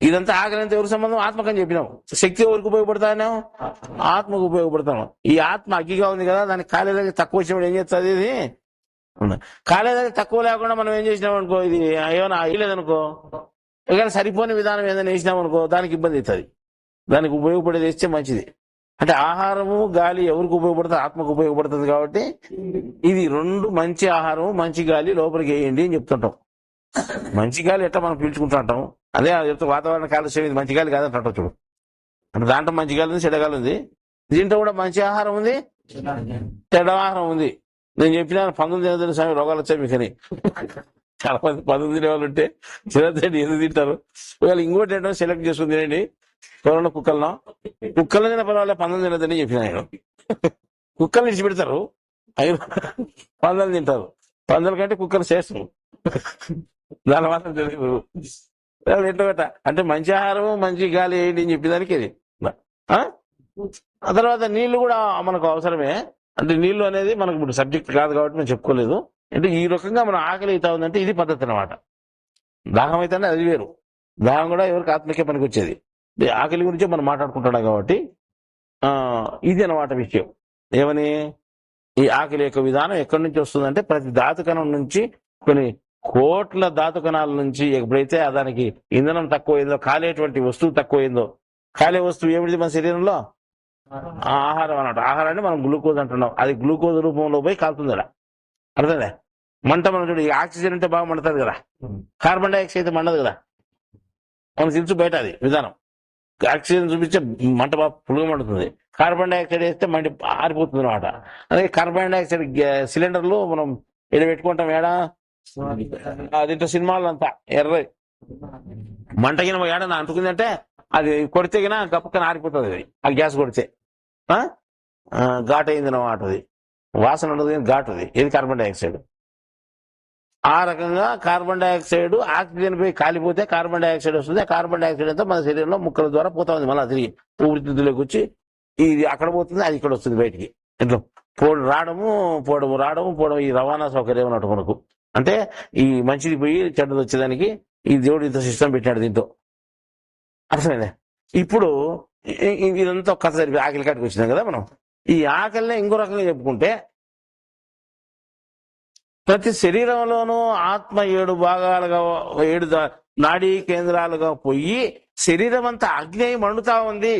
ఇదంతా ఆకలింత ఎవరికి సంబంధం? ఆత్మకని చెప్పినాం. శక్తి ఎవరికి ఉపయోగపడతాను? ఆత్మకు ఉపయోగపడతాను. ఈ ఆత్మ అగ్గిగా ఉంది కదా, దానికి కాలేదానికి తక్కువ వచ్చినప్పుడు ఏం చేస్తుంది? ఇది కాలేదానికి తక్కువ లేకుండా మనం ఏం చేసినాం అనుకో, ఇది ఏమైనా అయ్యలేదనుకో, ఇక సరిపోని విధానం ఏదైనా వేసినాం అనుకో, దానికి ఇబ్బంది అవుతుంది. దానికి ఉపయోగపడేది వేస్తే మంచిది. అంటే ఆహారము గాలి ఎవరికి ఉపయోగపడుతుంది? ఆత్మకు ఉపయోగపడుతుంది. కాబట్టి ఇది 2 మంచి ఆహారము మంచి గాలి లోపలికి వేయండి అని చెప్తుంటాం. మంచి గాలి ఎట్లా మనం పీల్చుకుంటుంటాం, అదే చెప్తే వాతావరణ కాలుష్యం ఇది మంచి గాలి కాదంటాం చూడు. అంటే దాంట్లో మంచి గాలి ఉంది, చెడ్డగాలి ఉంది. దీంట్లో కూడా మంచి ఆహారం ఉంది, చెడ్డ ఆహారం ఉంది. నేను చెప్పిన 19 తినదని స్వామి రోగాలు వచ్చాయి మీకని. చాలా మంది 19 తినే వాళ్ళు ఉంటే చిన్నది ఎందుకు తింటారు? ఒకవేళ ఇంకోటి ఏంటో సెలెక్ట్ చేసుకుని తినండి. ఎవరన్నా కుక్కలను తిన పర్వాలేదు, 19 తినదని చెప్పిన నేను. కుక్కలు విడిచిపెడతారు, 19 తింటారు. 19 కంటే కుక్కలు చేస్తారు. దాని మాత్రం తెలియదు. ఏంటో అంటే మంచి ఆహారం మంచి గాలి ఏంటి అని చెప్పేదానికి ఇది. ఆ తర్వాత నీళ్లు కూడా మనకు అవసరమే. అంటే నీళ్లు అనేది మనకు ఇప్పుడు సబ్జెక్ట్ కాదు కాబట్టి మేము చెప్పుకోలేదు. అంటే ఈ రకంగా మనం ఆకలి అవుతా ఉందంటే ఇది పద్ధతి అనమాట. దాహం అయితే అది వేరు. దాహం కూడా ఎవరికి ఆత్మకే పనికి వచ్చేది. ఆకలి గురించే మనం మాట్లాడుకుంటున్నాం కాబట్టి ఇది అన్నమాట విషయం. ఏమని? ఈ ఆకలి యొక్క విధానం ఎక్కడి నుంచి వస్తుందంటే ప్రతి ధాతు కణం నుంచి కొన్ని కోట్ల ధాతు కణాల నుంచి ఎప్పుడైతే దానికి ఇంధనం తక్కువైందో, కాలేటువంటి వస్తువు తక్కువైందో, కాలే వస్తువు ఏమిటి మన శరీరంలో? ఆహారం అన్నమాట. ఆహారాన్ని మనం గ్లూకోజ్ అంటున్నాం. అది గ్లూకోజ్ రూపంలో పోయి కాలుతుంది కదా. అర్థంలే? మంట మనం చూడు, ఆక్సిజన్ అంటే బాగా మండుతుంది కదా, కార్బన్ డైఆక్సైడ్ అయితే మండదు కదా. మనకు తెలుసు బయట అది విధానం. ఆక్సిజన్ చూపించే మంట బాగా పులుగు మండుతుంది, కార్బన్ డైఆక్సైడ్ వేస్తే మండి ఆరిపోతుంది అనమాట. అలాగే కార్బన్ డైఆక్సైడ్ సిలిండర్లు మనం ఇక్కడ పెట్టుకుంటాం. ఏడా దీంట్లో సినిమాలు అంతా ఎర్ర మంటగిన ఏడన్నా అంటుకుందంటే అది కొడితే గిన గప్పకన ఆరిపోతుంది. అది ఆ గ్యాస్ కొడితే ఘాట్ అయింది అనమాట. అది వాసన ఉండదు కానీ ఘాటుది. ఇది కార్బన్ డైఆక్సైడ్. ఆ రకంగా కార్బన్ డైఆక్సైడ్ ఆక్సిజన్ పోయి కాలిపోతే కార్బన్ డైఆక్సైడ్ వస్తుంది. ఆ కార్బన్ డైఆక్సైడ్ అంతా మన శరీరంలో ముక్కల ద్వారా పోతా ఉంది. మళ్ళీ తిరిగి ఊపిరితిత్తులోకి వచ్చి ఇది అక్కడ పోతుంది, అది ఇక్కడ వస్తుంది బయటికి. ఇట్లా రావడము పోవడము ఈ రవాణా సౌకర్యం అన్నట్టు మనకు. అంటే ఈ మంచిది పోయి చెడ్డది వచ్చేదానికి ఈ దేవుడు ఇంత సిస్టమ్ పెట్టాడు దీంతో. అర్థమైందా? ఇప్పుడు ఇదంతా ఒక్కసారి ఆకలి కాటికి వచ్చినాం కదా మనం. ఈ ఆకలినే ఇంకో రకంగా చెప్పుకుంటే, ప్రతి శరీరంలోనూ ఆత్మ 7 భాగాలుగా 7 నాడీ కేంద్రాలుగా పోయి శరీరం అంతా అగ్ని అయి మండుతా ఉంది.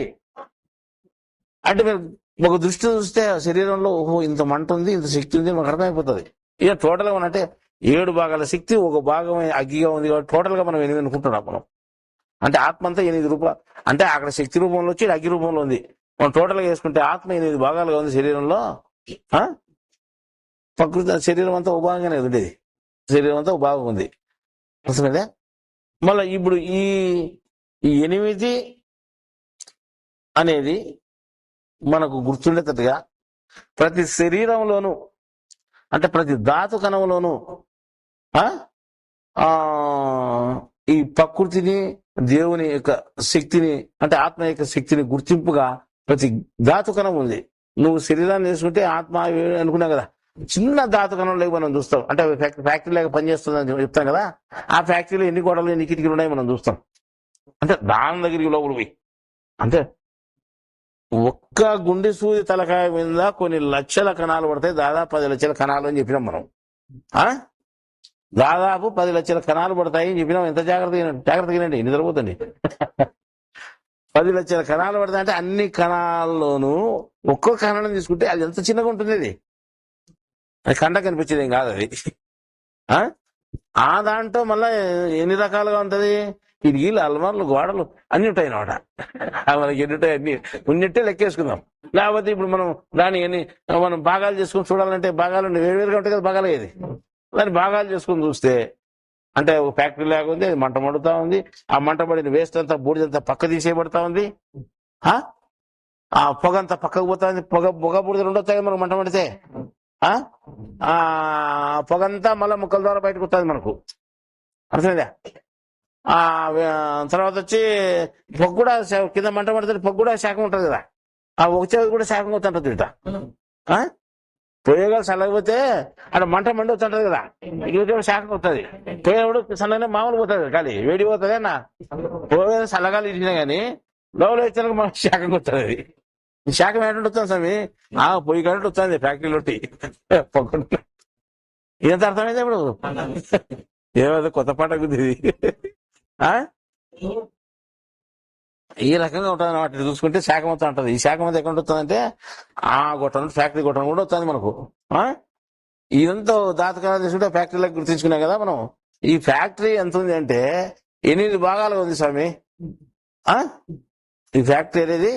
అంటే మీరు ఒక దృష్టి చూస్తే శరీరంలో ఓహో ఇంత మంట ఉంది, ఇంత శక్తి ఉంది మనకు అర్థమైపోతుంది. ఇక టోటల్ గా అంటే 7 భాగాల శక్తి ఒక భాగం అగ్గిగా ఉంది కాబట్టి టోటల్ గా మనం 8 అనుకుంటున్నాం మనం. అంటే ఆత్మ అంతా 8 రూపాయలు, అంటే అక్కడ శక్తి రూపంలో వచ్చి అగ్గి రూపంలో ఉంది. మనం టోటల్ గా వేసుకుంటే ఆత్మ 8 భాగాలుగా ఉంది శరీరంలో. ప్రకృతి శరీరం అంతా ఒక భాగంగానే ఉండేది, శరీరం అంతా ఒక భాగం ఉంది. అర్థమైందా? మళ్ళీ ఇప్పుడు ఈ 8 అనేది మనకు గుర్తుండేటట్టుగా ప్రతి శరీరంలోనూ, అంటే ప్రతి ధాతు కణంలోనూ ఈ ప్రకృతిని, దేవుని యొక్క శక్తిని, అంటే ఆత్మ యొక్క శక్తిని గుర్తింపుగా ప్రతి ధాతు కణం ఉంది. నువ్వు శరీరాన్ని వేసుకుంటే ఆత్మ అనుకున్నావు కదా, చిన్న ధాతు కణంలో మనం చూస్తాం. అంటే ఫ్యాక్టరీ లాగా పనిచేస్తుందని చెప్తాం కదా, ఆ ఫ్యాక్టరీలో ఎన్ని గోడలు ఎన్ని కిటికీలు ఉన్నాయి మనం చూస్తాం. అంటే దాని దగ్గరికి లోపల పోయి, అంటే ఒక్క గుండె సూది తలకాయ మీద కొన్ని లక్షల కణాలు పడతాయి, దాదాపు 10 లక్షల కణాలు అని చెప్పినాం మనం. దాదాపు 10 లక్షల కణాలు పడతాయి అని చెప్పినాం. ఎంత జాగ్రత్తగానండి, నిద్రపోతండి. 10 లక్షల కణాలు పడతాయి అంటే అన్ని కణాల్లోనూ ఒక్కో కణాలను తీసుకుంటే అది ఎంత చిన్నగా ఉంటుంది, అది కండ కనిపించేది ఏం కాదు అది. ఆ దాంట్లో మళ్ళా ఎన్ని రకాలుగా ఉంటది, కిటికీలు, అల్మార్లు, గోడలు అన్ని ఉంటాయి అన్నమాట. మనకి ఎన్ని ఉంటాయి అన్ని ఉన్నట్టే లెక్కేసుకుందాం. లేకపోతే ఇప్పుడు మనం దాన్ని మనం భాగాలు చేసుకుని చూడాలంటే భాగాలు వేరువేరుగా ఉంటాయి కదా భాగాలు. ఏది దాన్ని భాగాలు చేసుకుని చూస్తే అంటే ఒక ఫ్యాక్టరీ లాగా ఉంది, అది మంట మండుతా ఉంది. ఆ మంట పడిన వేస్ట్ అంతా బూడిదంతా పక్క తీసేయబడతా ఉంది. ఆ పొగ అంతా పక్కకు పోతా ఉంది. పొగ బూడిద ఉండొచ్చు కదా మనకు మంట పడితే. ఆ పొగంతా మళ్ళా ముక్కల ద్వారా బయటకు వస్తుంది మనకు. అర్థమైందా? ఆ తర్వాత వచ్చి పొగ కూడా కింద మంట పడుతుంది, పొగ కూడా శాఖం ఉంటుంది కదా, ఆ ఒక చెవి కూడా శాఖం అవుతుంటది ఇట. పొయ్యగాలు చల్లకపోతే అక్కడ మంట మండి వస్తుంటది కదా, ఇటు శాఖం అవుతుంది. పోయేప్పుడు చల్లనే మామూలు పోతుంది, కానీ వేడి పోతుంది అన్న. పోయే చల్లగాలు ఇచ్చినా గానీ లోపల వచ్చాక మనకు శాఖం వస్తుంది. ఈ శాఖం ఏంటంటే వస్తుంది స్వామి, పొయ్యి కంటే వస్తుంది ఫ్యాక్టరీలోటి పొగ. ఇదంతా అర్థమైంది ఇప్పుడు. ఏమైతే కొత్త పాట గుద్ది ఈ రకంగా ఉంటుంది వాటిని చూసుకుంటే శాఖం మొత్తం ఉంటుంది. ఈ శాఖం అంతా ఎక్కడ వస్తుందంటే ఆ గొట్టం ఫ్యాక్టరీ గొట్టం కూడా వస్తుంది మనకు. ఇదంతా దాతకాలం తీసుకుంటే ఫ్యాక్టరీలకు గుర్తించుకున్నాం కదా మనం. ఈ ఫ్యాక్టరీ ఎంత ఉంది అంటే 8 భాగాలు ఉంది స్వామి. ఈ ఫ్యాక్టరీ అనేది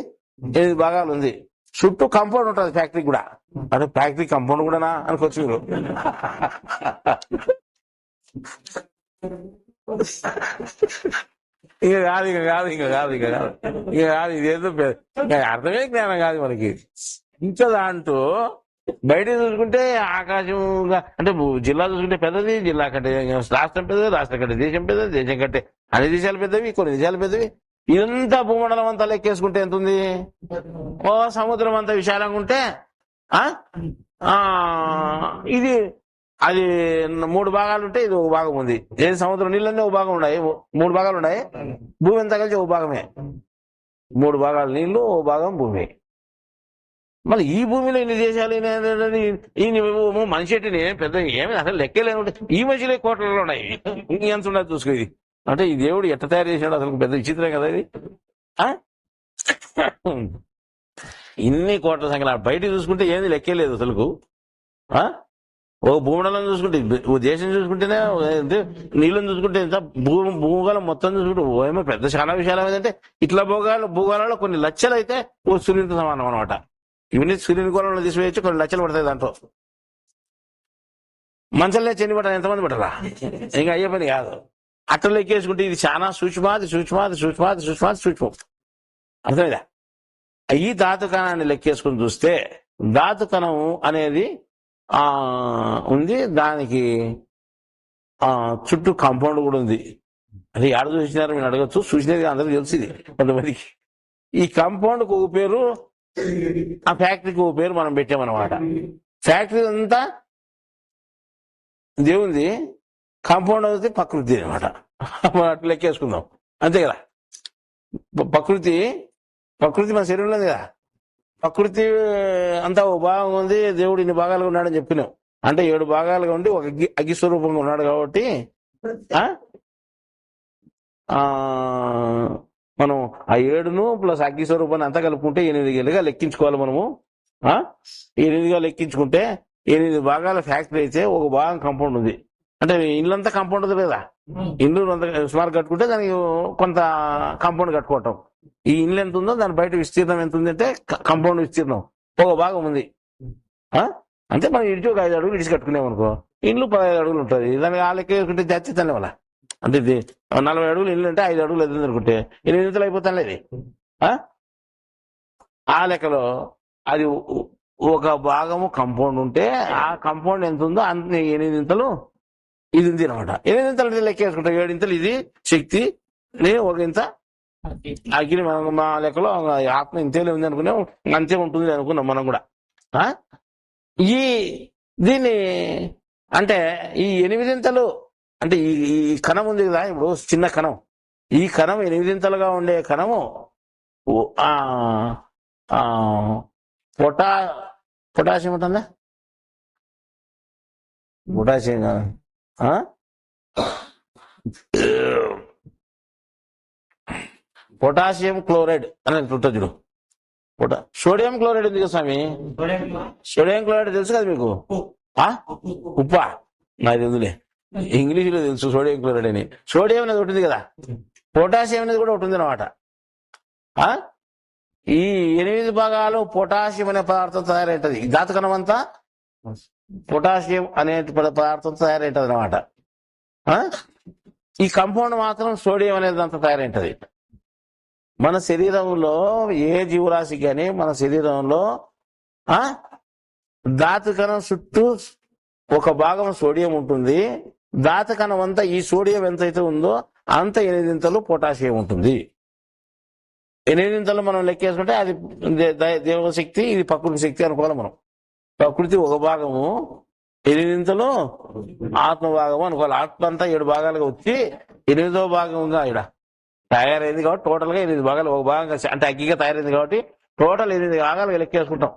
8 భాగాలు ఉంది. చుట్టూ కాంపౌండ్ ఉంటుంది ఫ్యాక్టరీ కూడా. అంటే ఫ్యాక్టరీ కాంపౌండ్ కూడానా అనుకోవచ్చు మీరు. ఇదేదో అర్థమే జ్ఞానం కాదు మనకి. ఇంకా దాంట్లో బయట చూసుకుంటే ఆకాశంగా, అంటే జిల్లా చూసుకుంటే పెద్దది, జిల్లా కంటే రాష్ట్రం పెద్దది, రాష్ట్రం కంటే దేశం పెద్దది, దేశం కంటే అన్ని దేశాలు పెద్దవి, కొన్ని దేశాలు పెద్దవి. ఇదంతా భూమండలం అంతా లెక్కేసుకుంటే ఎంత ఉంది? ఓ సముద్రం అంతా విశాలంగా ఉంటే ఇది అది 3 భాగాలు ఉంటే ఇది ఒక భాగం ఉంది. ఏది సముద్రం నీళ్ళన్నీ ఒక భాగం ఉన్నాయి, 3 భాగాలు ఉన్నాయి. భూమి అంతా కలిసి ఒక భాగమే. 3 భాగాలు నీళ్లు, ఒక భాగం భూమి. మళ్ళీ ఈ భూమిలో ఇన్ని దేశాలు మనిషి ఏంటి పెద్ద ఏమి అసలు లెక్కలేను. ఈ మనిషిలో కోట్లలో ఉన్నాయి, ఇంకెంత ఉండదు చూసుకో. ఇది అంటే ఈ దేవుడు ఎట్ట తయారు చేసాడు అసలు పెద్ద విచిత్రం కదా ఇది. ఇన్ని కోట్ల సంఖ్యలో బయట చూసుకుంటే ఏది లెక్కలేదు అసలుకు. ఓ భూమండలం చూసుకుంటే, ఓ దేశం చూసుకుంటేనే, నీళ్ళని చూసుకుంటే ఎంత, భూగోళం మొత్తం చూసుకుంటే ఏమో పెద్ద చాలా విషయాలు ఏదంటే ఇట్లా భూగోళంలో కొన్ని లక్షలు అయితే ఓ సూర్యునితో సమానం అనమాట. ఇవన్నీ సూర్యుని గోళంలో తీసివేయచ్చు, కొన్ని లక్షలు పడతాయి దాంట్లో. మంచంలో చెన్ని పట్టాలి, ఎంతమంది పట్టరా? ఇంకా అయ్యే పని కాదు. అట్లా లెక్కేసుకుంటే ఇది చాలా సూక్ష్మాది సూక్ష్మాది సూక్ష్మాది సూక్ష్మాది సూక్ష్మం. అర్థమైందా? ఈ ధాతు కణాన్ని లెక్కేసుకుని చూస్తే ధాతు కణం అనేది ఉంది. దానికి చుట్టూ కాంపౌండ్ కూడా ఉంది. అది ఆడ చూసినారు మీరు అడగచ్చు, చూసినది అందరికి తెలిసింది కొంతమందికి. ఈ కాంపౌండ్కి ఒక పేరు, ఆ ఫ్యాక్టరీకి ఒక పేరు మనం పెట్టామన్నమాట. ఫ్యాక్టరీ అంతా దేవుంది, కాంపౌండ్ అవుతుంది ప్రకృతి అనమాట. అట్లా లెక్కేసుకుందాం అంతే కదా. ప్రకృతి ప్రకృతి మన శరీరంలో ఉంది కదా. ప్రకృతి అంతా ఓ భాగం ఉంది, దేవుడు ఇన్ని భాగాలుగా ఉన్నాడని చెప్పినాం. అంటే 7 భాగాలుగా ఉండి ఒక అగ్గి స్వరూపంగా ఉన్నాడు కాబట్టి ఆ ఆ, మనం ఆ 7ను ప్లస్ అగ్గి స్వరూపాన్ని అంతా కలుపుకుంటే 8గా లెక్కించుకోవాలి మనము. 8గా లెక్కించుకుంటే 8 భాగాల ఫ్యాక్టరీ అయితే ఒక భాగం కాంపౌండ్ ఉంది. అంటే ఇల్లంతా కాంపౌండ్ ఉంది కదా. ఇల్లు సుమారు కట్టుకుంటే దానికి కొంత కాంపౌండ్ కట్టుకోవటం. ఈ ఇల్లు ఎంత ఉందో దాని బయట విస్తీర్ణం ఎంత ఉంది అంటే కాంపౌండ్ విస్తీర్ణం ఒక భాగం ఉంది. అంటే మనం ఇడిచి ఒక 5 అడుగులు ఇడిచి కట్టుకునేం అనుకో, ఇల్లు 15 అడుగులు ఉంటుంది. దానికి ఆ లెక్క వేసుకుంటే జాతి తనే వల్ల అంటే ఇది 40 అడుగులు ఇల్లు అంటే 5 అడుగులు ఎదురు అనుకుంటే 8 నిమిషాలు అయిపోతాను ఇది. ఆ లెక్కలో అది ఒక భాగము కాంపౌండ్ ఉంటే ఆ కాంపౌండ్ ఎంత ఉందో అంత 8 ఇంతలు ఇది ఉంది అనమాట. 8 ఇంతలు లెక్క వేసుకుంటాం. 7 ఇంతలు ఇది శక్తి, ఒక ఇంత అగ్ని. మా లెక్కలో ఆత్మ ఇంతేలే ఉంది అనుకున్నాం, అంతే ఉంటుంది అనుకున్నాం మనం కూడా. ఈ దీన్ని అంటే ఈ 8 ఇంతలు అంటే ఈ కణం ఉంది కదా, ఇప్పుడు చిన్న కణం, ఈ కణం 8 ఇంతలుగా ఉండే కణము పొటాషియం ఉంటుందా? పొటాషియం పొటాషియం క్లోరైడ్ అనేది ఉంటుంది చూడు. సోడియం క్లోరైడ్ ఉంది కదా స్వామి. సోడియం క్లోరైడ్ తెలుసు కదా మీకు. ఉప్పా నాకు తెలుసులే, ఇంగ్లీష్లో తెలుసు సోడియం క్లోరైడ్ అని. సోడియం అనేది ఉంటుంది కదా, పొటాషియం అనేది కూడా ఉంటుంది అనమాట. ఈ 8 భాగాలు పొటాషియం అనే పదార్థం తయారైంటది. ధాతుకణం అంతా పొటాషియం అనే పదార్థం తయారైంటది అనమాట. ఈ కంపౌండ్ మాత్రం సోడియం అనేది అంతా తయారైంటది. మన శరీరంలో ఏ జీవరాశి కానీ మన శరీరంలో ధాతుకణం చుట్టూ ఒక భాగం సోడియం ఉంటుంది. ధాతుకణం అంతా ఈ సోడియం ఎంతైతే ఉందో అంత 8 ఇంతలు పొటాషియం ఉంటుంది. 8 ఇంతలు మనం లెక్కేసుకుంటే అది దేవశక్తి, ఇది ప్రకృతి శక్తి అనుకోవాలి మనం. ప్రకృతి ఒక భాగము, 8 ఇంతలు ఆత్మ భాగము అనుకోవాలి. ఆత్మ అంతా 7 భాగాలుగా వచ్చి 8వ భాగంగా ఇక్కడ తయారైంది కాబట్టి టోటల్ గా 8 భాగాలు, ఒక భాగంగా అంటే అగ్గిగా తయారైంది కాబట్టి టోటల్ 8 భాగాలుగా లెక్కేసుకుంటాం.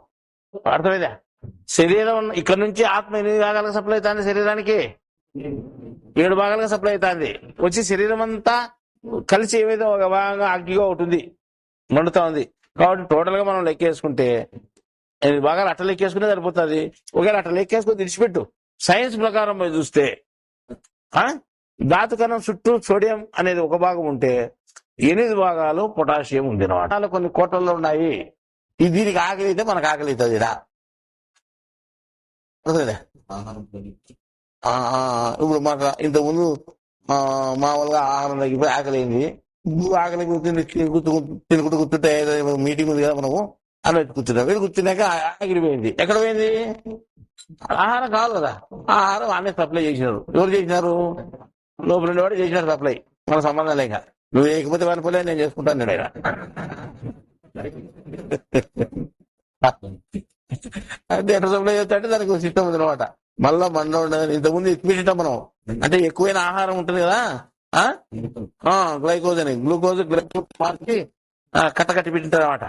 అర్థమైందా? శరీరం ఇక్కడ నుంచి ఆత్మ 8 భాగాలుగా సప్లై అవుతుంది, శరీరానికి 7 భాగాలుగా సప్లై అవుతుంది. వచ్చి శరీరం అంతా కలిసి ఏమైతే ఒక భాగంగా అగ్గిగా ఉంటుంది, మండుతా ఉంది. కాబట్టి టోటల్ గా మనం లెక్కేసుకుంటే 8 భాగాలు అట్ట లెక్కేసుకునే సరిపోతుంది. ఒకవేళ అట్ట లెక్కేసుకుని తెచ్చిపెట్టు, సైన్స్ ప్రకారం మీరు చూస్తే ధాతుకణం చుట్టూ సోడియం అనేది ఒక భాగం ఉంటే 8 భాగాలు పొటాషియం ఉంది అనమాట. కొన్ని కోట్లలో ఉన్నాయి. దీనికి ఆకలి అయితే మనకు ఆకలి అవుతుంది. ఇప్పుడు మాకు ఇంతకుముందు మామూలుగా ఆహారం తగ్గిపోయి ఆకలి అయింది. ఆకలి తినుకుంటూ కూర్చుంటే మీటింగ్ ఉంది కదా మనము అని కూర్చున్నాం. వెళ్ళి కూర్చున్నాక ఆగిరిపోయింది. ఎక్కడ పోయింది? ఆహారం కాదు కదా, ఆహారం అన్నీ సప్లై చేసినారు. ఎవరు చేసినారు? లోపల వాడు చేసినారు సప్లై. మన సంబంధం లేక నువ్వు లేకపోతే వాని పోలే నేను చేసుకుంటాను ఆయన. అంటే ఎట్లా సప్లై చేస్తాడంటే దానికి సిస్టమ్ ఉంది అనమాట. మళ్ళా మండ ఉండదు. ఇంతకుముందు ఎక్కువ తింటాం మనం, అంటే ఎక్కువైన ఆహారం ఉంటుంది కదా, గ్లైకోజ్ గ్లూకోజ్ మార్చి కట్టి పెట్టింటారు అనమాట.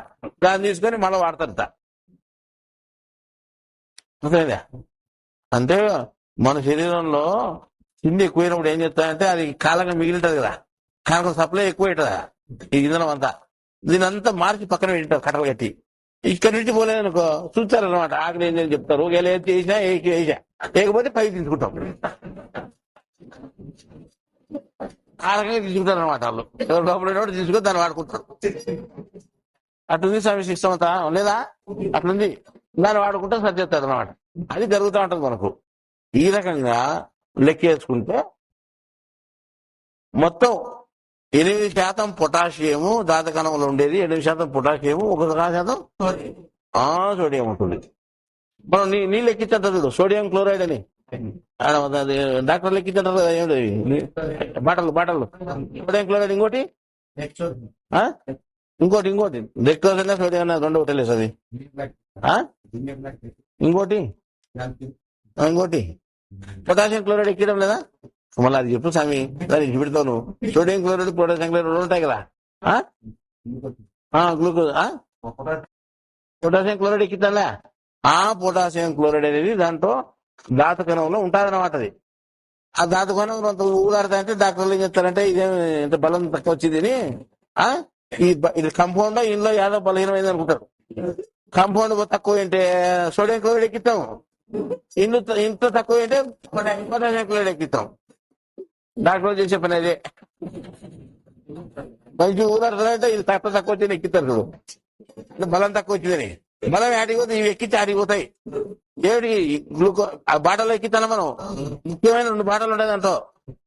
దాన్ని తీసుకొని మళ్ళీ వాడతారట. అర్థమైందా? అంటే మన శరీరంలో తిండి ఎక్కువైనప్పుడు ఏం చేస్తారంటే అది కాలంగా మిగిలింటది కదా, కాలం సప్లై ఎక్కువ అవుతుందా ఈ ఇంధనం అంతా, దీని అంతా మార్చి పక్కన పెట్టింటారు కట్టలు కట్టి. ఇక్కడ నుంచి పోలేదనుకో చూస్తారనమాట, ఆకలి ఏంటని చెప్తారు. ఒకవేళ ఏది చేసినా వేసా లేకపోతే పైకి తీసుకుంటాం. ఆ రకంగా తీసుకుంటారు అనమాట. వాళ్ళు ఎవరు లోపల తీసుకుని దాన్ని వాడుకుంటారు. అట్లుంది స్వామి సిస్టమ్ అంతా లేదా? అట్లుంది. దాన్ని వాడుకుంటే సరిచేస్తారు అనమాట. అది జరుగుతూ ఉంటుంది మనకు. ఈ రకంగా లెక్కేసుకుంటే మొత్తం 8% పొటాషియము ధాతుకణంలో ఉండేది, 8% పొటాషియము, 1% సోడియం ఉంటుంది. మనం నీళ్ళు లెక్కించంటారు చూడు, సోడియం క్లోరైడ్ అని డాక్టర్ లెక్కించంటారు కదా. ఏమిటి బాటలు సోడియం క్లోరైడ్. ఇంకోటి లెక్టోజ్ అయినా సోడియం అయినా రెండు ఒకటి లేదు అది. ఇంకోటి పొటాషియం క్లోరైడ్ ఎక్కడం లేదా? మళ్ళీ అది చెప్పు స్వామి, దాన్ని పెడతాను. సోడియం క్లోరైడ్ పొటాషియం క్లోరైడ్ రెండు ఉంటాయి కదా. గ్లూకోజ్ పొటాషియం క్లోరైడ్ ఎక్కిద్దాంలే. పొటాషియం క్లోరైడ్ అనేది దాంట్లో ధాతు కణంలో ఉంటుందన్నమాట. అది ఆ ధాతు కణం కొంత ఊదాడుతాయంటే డాక్టర్లు ఏం చెప్తారంటే ఇదేం ఇంత బలం తక్కువ వచ్చింది అని. ఇది కంపౌండ్ ఇంట్లో యాదో బలహీనమైంది అనుకుంటారు. కంపౌండ్ తక్కువ అంటే సోడియం క్లోరైడ్ ఎక్కిస్తాం, ఇంట్లో తక్కువ అంటే పొటాషియం క్లోరైడ్ ఎక్కిస్తాం. డాక్టర్ చేసే పని అదే. మంచి ఊదాడుతారంటే ఇది తక్కువ వచ్చింది ఎక్కిస్తారు చూడు, బలం తక్కువ వచ్చిందని. బలం ఆడిపోతే ఇవి ఎక్కించి ఆడిపోతాయి. ఏమిటి గ్లూకోజ్ ఆ బాటలో ఎక్కిస్తాను మనం. ముఖ్యమైన 2 బాటలు ఉంటాయి దాంట్లో.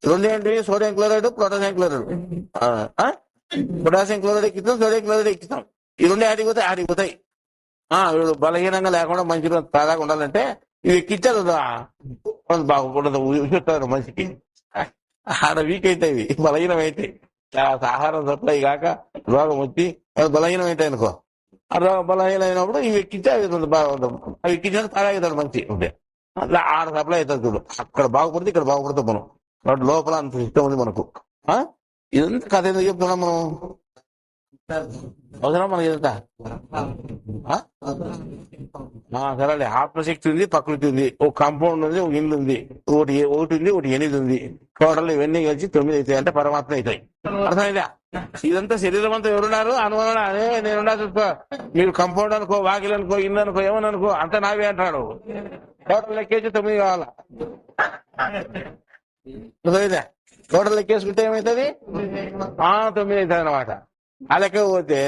2 ఏంటి? Sodium chloride, potassium chloride. Potassium chloride ఎక్కిస్తాం, సోడియం క్లోరైడ్ ఎక్కిస్తాం. ఈ 2 ఆడిపోతాయి. వీడు బలహీనంగా లేకుండా మంచిగా తాదాగా ఉండాలంటే ఇవి ఎక్కించారు బాగుండదు మనిషికి. ఆడ వీక్ అవుతాయి, ఇవి బలహీనం అవుతాయి. ఆహారం సప్లై కాక రోగం వచ్చి బలహీనం అవుతాయి అనుకో. ఆ రోగం బలహీనం అయినప్పుడు ఇవి ఎక్కించి అవి బాగుంటాం. అవి ఎక్కించాక తాగాగుతాడు మంచి ఉంటే అట్లా ఆడ సప్లై అవుతుంది చూడు. అక్కడ బాగుపడితే ఇక్కడ బాగుపడతాం మనం. కాబట్టి లోపల అంత ఇష్టం ఉంది మనకు. ఇదంతా కథ ఎందుకు చెప్తున్నాం మనం? అవసరం మనకి ఇదంతా. సరే, ఆత్మశక్తి ఉంది, ప్రకృతి ఉంది, ఒక కాంపౌండ్ ఉంది, ఒక ఇల్లు ఉంది, ఒకటి ఉంది, ఒకటి 8 ఉంది. టోటల్ ఇవన్నీ కలిసి 9 అవుతాయి, అంటే పరమాత్మ అవుతాయి. అర్థమైందా? ఇదంతా శరీరం అంతా ఎవరున్నారు? అనుమానం. అదే నేనున్నా చూసుకో. మీరు కంపౌండ్ అనుకో, వాకిల్ అనుకో, ఇల్లు అనుకో, ఏమని అనుకో, అంత నావే అంటాడు. టోటల్ లెక్కేసి 9 కావాలా? అర్థమైందా? టోటల్ లెక్కేసుకుంటే ఏమవుతుంది? 9 అవుతుంది అన్నమాట. ఆ లెక్క పోతే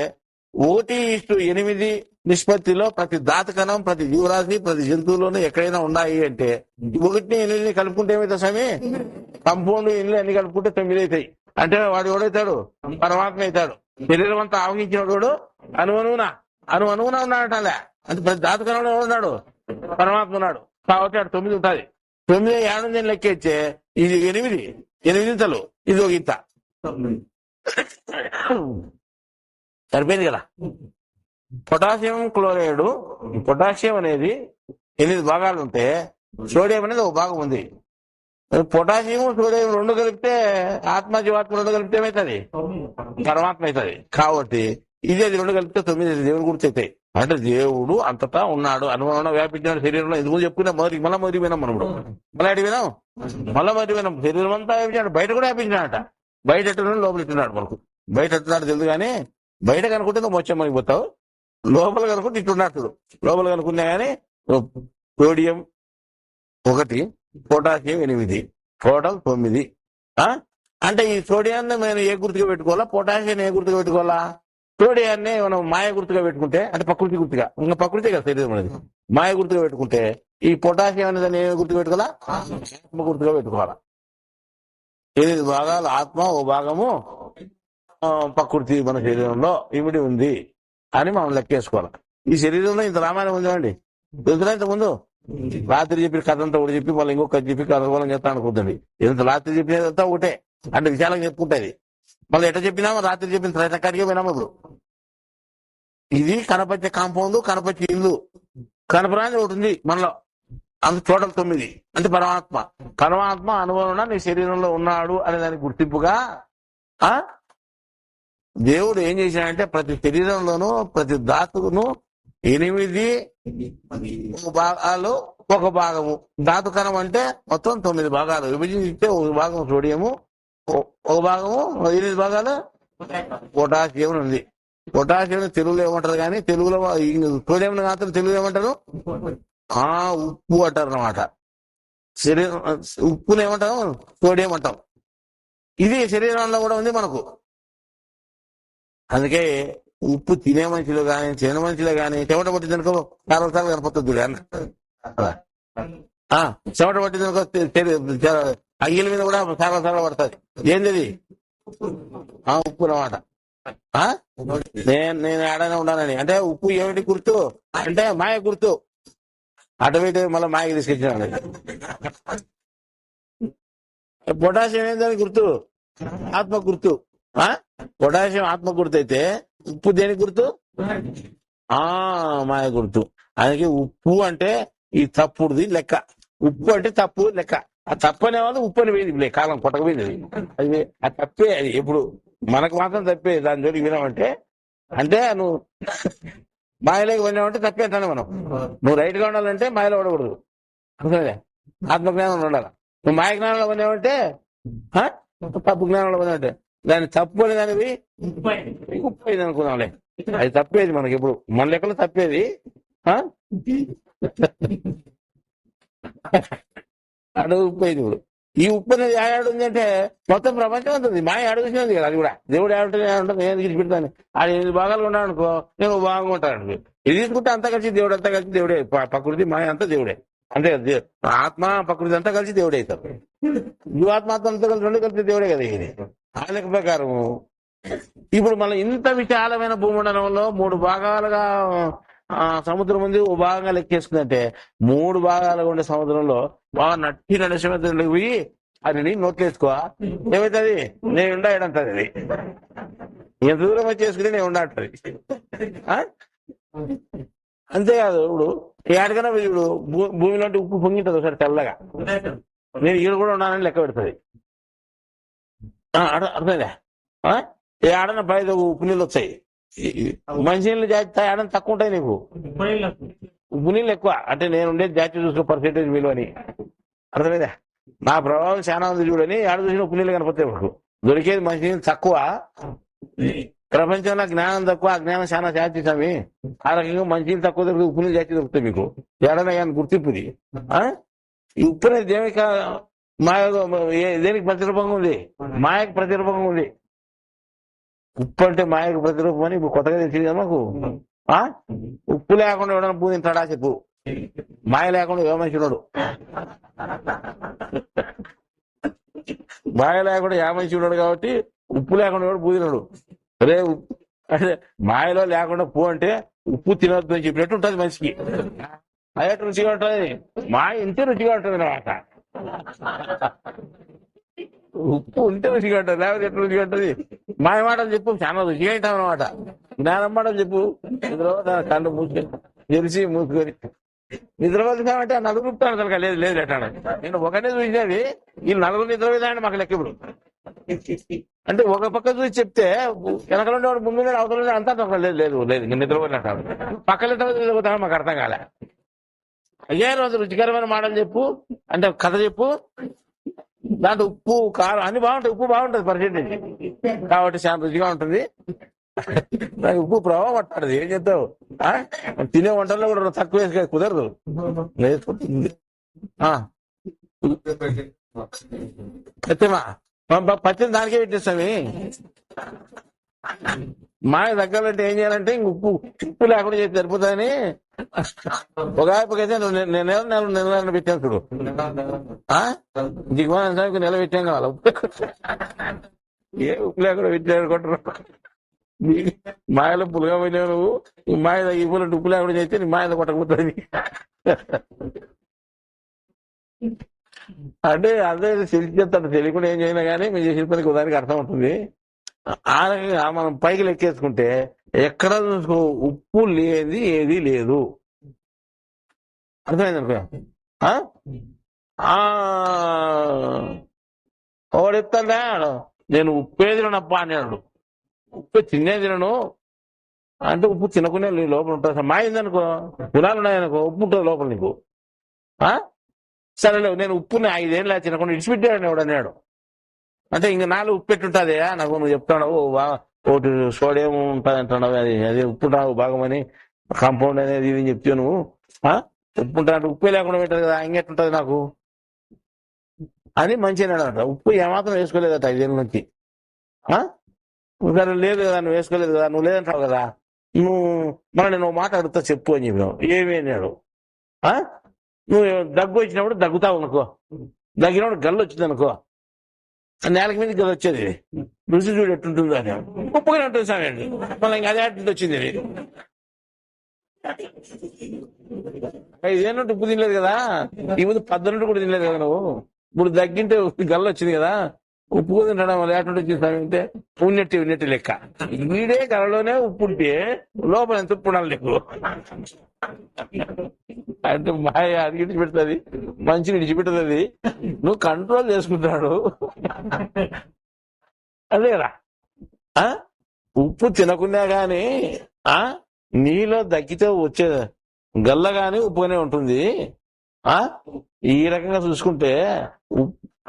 1:8 నిష్పత్తిలో ప్రతి ధాతు కణం, ప్రతి జీవరాశి, ప్రతి జంతువులోనూ ఎక్కడైనా ఉన్నాయి అంటే 1ని 8ని కలుపుకుంటే ఏమవుతుంది స్వామి? కంపౌండ్ ఇల్లు అన్ని కలుపుకుంటే 9 అవుతాయి. అంటే వాడు ఎవడైతాడు? పరమాత్మ అవుతాడు. శరీరం అంతా ఆవహించినవాడు అనువునా ఉన్నాడటలే. అంటే ప్రతి ధాతు కణంలో ఎవడున్నాడు? పరమాత్మ ఉన్నాడు. కాబట్టి అటు 9 ఉంటుంది. 9 ఏడుందని లెక్కేచ్చే ఇది 8 ఇంతలు, ఇది ఒక ఇంత. సరిపోయింది కదా. పొటాషియం క్లోరైడ్, పొటాషియం అనేది 8 భాగాలు ఉంటే సోడియం అనేది ఒక భాగం ఉంది. పొటాషియం సోడియం 2 కలిపితే ఆత్మ జీవాత్మ 2 కలిపితే ఏమవుతుంది? పరమాత్మ అవుతుంది. కాబట్టి ఇది 2 కలిపితే 9 దేవుడు గుర్తవుతాయి. అంటే దేవుడు అంతటా ఉన్నాడు, అనుమానం వ్యాపించాడు శరీరంలో. ఎందుకు చెప్పుకున్నా మళ్ళా మొదటి వినాం మనం. మళ్ళీ వినాం శరీరం అంతా వ్యాపించాడు, బయట కూడా వ్యాపించాడట. బయట ఎట్టున్నాడు, లోపల ఎట్టున్నాడు. మనకు బయట ఎట్టున్నాడు తెలుసు కానీ బయట కనుకుంటే నువ్వు మొత్తం అయిపోతావు. లోపల కనుకుంటే ఇట్టున్నాడు. లోపల కనుకున్నా కానీ సోడియం 1, పొటాషియం 8, టోటల్ 9. అంటే ఈ సోడియాన్ని మనం ఏ గుర్తుగా పెట్టుకోవాలా, పొటాషియాన్ని ఏ గుర్తుగా పెట్టుకోవాలా? సోడియాన్ని మనం మాయ గుర్తుగా పెట్టుకుంటే, అంటే ప్రకృతి గుర్తుగా, ఇంకా ప్రకృతి కదా శరీరం అనేది, మాయ గుర్తుగా పెట్టుకుంటే ఈ పొటాషియం అనేది దాన్ని ఏ గుర్తుగా పెట్టుకోవాలా? ఆత్మ గుర్తుగా పెట్టుకోవాలా. 8 భాగాలు ఆత్మ, ఓ భాగము ప్రకృతి మన శరీరంలో ఇమిడి ఉంది అని మనం లెక్కేసుకోవాలి. ఈ శరీరంలో ఇంత రామాయణం ఉందండి. తెలుసునా? ఇంత ముందు రాత్రి చెప్పిన కథ అంతా ఒకటి చెప్పి మళ్ళీ ఇంకొక చెప్పి కథకోలం చేస్తాను అనుకుంటుంది. ఎంత రాత్రి చెప్పినదంతా ఒకటే, అంటే విశాలంగా చెప్పుకుంటుంది. మళ్ళీ ఎట్లా చెప్పినామో రాత్రి చెప్పిన ప్రకారిగా పోయినాము. ఇప్పుడు ఇది కనపచ్చే కాంపౌండ్, కనపచ్చే ఇల్లు, కనపరాని ఒకటి ఉంది మనలో. అంత టోటల్ 9. అంటే పరమాత్మ అనుభవం నీ శరీరంలో ఉన్నాడు అనే దానికి గుర్తింపుగా దేవుడు ఏం చేశాడంటే ప్రతి శరీరంలోనూ ప్రతి ధాతువును 8 భాగాలు, ఒక భాగము ధాతు కణం. అంటే మొత్తం 9 భాగాలు విభజిస్తే ఒక భాగం సోడియము, ఒక భాగము 8 భాగాలు పొటాషియం ఉంది. పొటాషియం తెలుగులో ఏమంటారు కానీ తెలుగులో సోడియం మాత్రం తెలుగులో ఏమంటారు? ఉప్పు అంటారు అన్నమాట. శరీరం ఉప్పుని ఏమంటాం? సోడియం అంటాం. ఇది శరీరంలో కూడా ఉంది మనకు. అందుకే ఉప్పు తినే మనిషిలో కానీ తినే మనిషిలో కానీ చెమట పట్టింది అనుకో సార్లు కనపడుతుంది. చెమట పట్టింది అనుకో అయ్యల మీద కూడా సార్లు పడుతుంది. ఏంది? ఉప్పు అన్నమాట. నేను ఏడైనా ఉండాలని అంటే ఉప్పు ఏమిటి గుర్తు అంటే మాయ గుర్తు. అటువైతే మళ్ళీ మాయకి తీసుకొచ్చినాడు. పొటాషియం ఏందని గుర్తు? ఆత్మ గుర్తు. పొటాషియం ఆత్మ గుర్తు అయితే ఉప్పు దేనికి గుర్తు? మాయ గుర్తు. అందుకే ఉప్పు అంటే ఈ తప్పుడుది లెక్క. ఉప్పు అంటే తప్పు లెక్క. ఆ తప్పు అనేవాళ్ళు ఉప్పు అని పోయింది కాలం కొట్టకపోయింది అది. ఆ తప్పే అది ఎప్పుడు మనకు మాత్రం తప్పే. దాని జోలికి వినామంటే అంటే నువ్వు మాయలోకి వెళ్ళామంటే తప్పే అంటాను మనం. నువ్వు రైట్ గా ఉండాలంటే మాయలో పడకూడదు, అనుకునేదే ఆత్మజ్ఞానంలో ఉండాలి. నువ్వు మాయ జ్ఞానంలో పొందావంటే తప్పు జ్ఞానంలో పొందావంటే దాన్ని తప్పు అనే దానివి ఉప్పు అయింది అనుకున్నాంలే. అది తప్పేది మనకి ఎప్పుడు, మన లెక్కలో తప్పేది. అడుగు ఉప్పు అయింది ఇప్పుడు. ఈ ఉప్పు అనేది ఏడాడు ఉంది అంటే మొత్తం ప్రపంచం ఉంటుంది. మాయ అడుగుతున్నది కదా అది కూడా. దేవుడు ఏడుంటుంది నేను తీసుకెళ్తాను. అది 8 భాగాలు ఉన్నాడు అనుకో, నేను భాగంగా ఉంటాను. ఇది తీసుకుంటే అంతా కలిసి దేవుడు, అంతా కలిసి దేవుడే. ప్రకృతి మాయ అంతా దేవుడే. అంతే కదా, ఆత్మ ప్రకృతి అంతా కలిసి దేవుడే అవుతారు. జీవాత్మ అంతా కలిసి రెండు కలిసి దేవుడే కదా ఇది. ఆ లెక్క ప్రకారం ఇప్పుడు మనం ఇంత విశాలమైన భూమండలంలో 3 భాగాలుగా సముద్రం ఉంది, ఓ భాగంగా లెక్కేసుకుందంటే 3 భాగాలుగా ఉండే సముద్రంలో బాగా నట్టి నడిచిపోయి పోయి అది నోట్లేసుకో ఏమవుతుంది, నేను ఉండాడంటది. అది ఎంత దూరం వచ్చేసుకుని నేను ఉండంటది. అంతేకాదు ఇప్పుడు ఏడకైనా ఇప్పుడు భూమిలో ఉప్పు పొంగింటది ఒకసారి తెల్లగా, నేను ఈడ కూడా ఉన్నానని లెక్క పెడుతుంది. అర్థమైందా? ఏడన బయట ఉప్పు నీళ్ళు వచ్చాయి, మంచినీళ్ళు జాతి ఏడన తక్కువ ఉంటాయి నీకు, ఉప్పు నీళ్ళు ఎక్కువ. అంటే నేను ఉండేది జాతి చూసుకున్న పర్సెంటేజ్ విలువ అని. అర్థమైందా? నా ప్రభావం చాలా ఉంది చూడని ఏడ చూసిన ఉప్పు నీళ్ళు కనపడతాయి మనకు. దొరికేది మంచినీళ్ళు తక్కువ, ప్రపంచంలో జ్ఞానం తక్కువ, అజ్ఞానం చాలా జాతి స్వామి. ఆ రకంగా మంచినీళ్ళు తక్కువ దొరుకుతుంది, ఉప్పు నీళ్ళు జాతి దొరుకుతాయి మీకు. ఏడన కానీ గుర్తింపుది. ఈ ఉప్పు అనేది దేనికి మాయ, దేనికి ప్రతిరూపంగా ఉంది? మాయకు ప్రతిరూపంగా ఉంది. ఉప్పు అంటే మాయకు ప్రతిరూపం అని ఇప్పుడు కొత్తగా తెలిసింది కదా మాకు. ఉప్పు లేకుండా ఎవడన్నా పూ తింటాడా చెప్పు? మాయ లేకుండా ఏ మనిషి ఉన్నాడు? మాయ లేకుండా ఏ మనిషి ఉన్నాడు కాబట్టి ఉప్పు లేకుండా ఎవడు పూ తినడు. అరే అంటే మాయలో లేకుండా పూ అంటే ఉప్పు తినొద్దు అని చెప్పినట్టు ఉంటుంది మనిషికి. అదే రుచిగా ఉంటుంది, మాయ ఇంతే రుచిగా ఉంటుంది అన్నమాట. ఉప్పు ఉంటే రుచిగా ఉంటుంది, లేకపోతే ఎట్లా రుచిగా ఉంటుంది? మాయ మాటలు చెప్పు చాలా రుచిగా అవుతాం అనమాట. జ్ఞానం మాటలు చెప్పు నిద్రపోతా కళ్ళు మూసుకొని తెలిసి మూసుకొని నిద్రపోతే కాబట్టి ఆ నలుగురు ఉప్పుతాడు కనుక లేదు లేదు ఎట్టాడు. నేను ఒకటే చూసినది, వీళ్ళు నలుగురు నిద్రపోతాయని మాకు లెక్క. ఇప్పుడు అంటే ఒక పక్క చూసి చెప్తే వెనకలు ఉండేవాడు ముందు అవతల అంతా లేదు లేదు లేదు నిద్రపోయినట్టాడు. పక్కన నిద్రపోతాడు మాకు అర్థం కాలే. అయ్యే రోజు రుచికరమైన మాటలు చెప్పు అంటే కథ చెప్పు, దాంట్లో ఉప్పు కారం అన్ని బాగుంటాయి. ఉప్పు బాగుంటుంది పర్సెంటేజ్ కాబట్టి చాలా రుచిగా ఉంటుంది. నాకు ఉప్పు ప్రభావం పట్టాడు. ఏం చేస్తావు? తినే వంటల్లో కూడా తక్కువ వేసుక కుదరదు. వేసుకుంటుంది పత్తిమా పత్తిని దానికే పెట్టేస్తామి. మాయ తగ్గాలంటే ఏం చేయాలంటే ఇంక ఉప్పు లేకుండా చేసి సరిపోతాయని ఒక ఆయపకైతే నెల పెట్టాను చూడు. దిగుమానికి నెల పెట్టాం కావాలి. ఏ ఉప్పు లేకుండా పెట్టారు మాయలో పులుగా పోయినావు నువ్వు. ఈ మాయ తగ్గిపోయినట్టు ఉప్పు లేకుండా చేస్తే నీ మాయలో కొట్టకపోతుంది. అంటే అదే తెలిసేస్తాడు, తెలియకుండా ఏం చేసినా కానీ మేము చేసిన పనికి ఉదానికి అర్థం అవుతుంది. ఆ రకంగా మనం పైకి లెక్కేసుకుంటే ఎక్కడ చూసుకో ఉప్పు లేని ఏది లేదు. అర్థమైంది అనుకో. ఒకడు చెప్తాడా నేను ఉప్పే తినప్పా అన్నాడు. ఉప్పు తినే తినను అంటే ఉప్పు తినకునే లోపల ఉంటుంది. మాయిందనుకో, గుణాలు ఉన్నాయనుకో, ఉప్పు ఉంటుంది లోపల నీకు. సరేలే నేను ఉప్పుని 5 ఏళ్ళు తినకుండా ఇడిచిపెట్టాడు ఎవడు అన్నాడు అంటే ఇంక 4 ఉప్పు పెట్టుంటుంది. నాకు నువ్వు చెప్తాడు ఒకటి సోడియం ఉంటుంది అంటున్నావు, అది ఉప్పు రావు భాగమని కాంపౌండ్ అనేది ఇది చెప్తే నువ్వు ఉప్పు ఉంటాడు. ఉప్పే లేకుండా పెట్టదు కదా, ఇంకెట్లుంటది నాకు అని మంచిగా అంట. ఉప్పు ఏమాత్రం వేసుకోలేదట 5 ఏళ్ళ నుంచి. సరే లేదు కదా, నువ్వు వేసుకోలేదు కదా, నువ్వు లేదంటావు కదా, నువ్వు మన నేను మాట అడుగుతా చెప్పు అని చెప్పినావు. ఏమి అన్నాడు? నువ్వు దగ్గు వచ్చినప్పుడు దగ్గుతావు అనుకో, దగ్గినప్పుడు గల్లు వచ్చింది అనుకో, నేలకి మీద గల్లు వచ్చేది రుచి చూడు ఎట్టుంటుందో అని. ఉప్పుగానే ఉంటుంది సార్ అండి, మళ్ళీ ఇంకా అదే అట్టు వచ్చింది. 5 ఏళ్ళ నుండి ఉప్పు తినలేదు కదా, ఈ ముందు 18 కూడా తినలేదు కదా నువ్వు. ఇప్పుడు దగ్గింటే గల్లు వచ్చింది కదా, ఉప్పు తినడం వల్ల ఎటువంటి వచ్చిందంటే ఉన్నట్టు లెక్క. వీడే గలలోనే ఉప్పు ఉంటే లోపల ఎంత ఉప్పు ఉండాలి నీకు? అంటే మాయ అది విడిచిపెడుతుంది, మంచిని విడిచిపెడుతుంది, నువ్వు కంట్రోల్ చేసుకుంటాడు అదేరా. ఆ? ఉప్పు తినకున్నా గాని నీలో దక్కితే వచ్చే గల్ల గాని ఉప్పుగానే ఉంటుంది. ఆ ఈ రకంగా చూసుకుంటే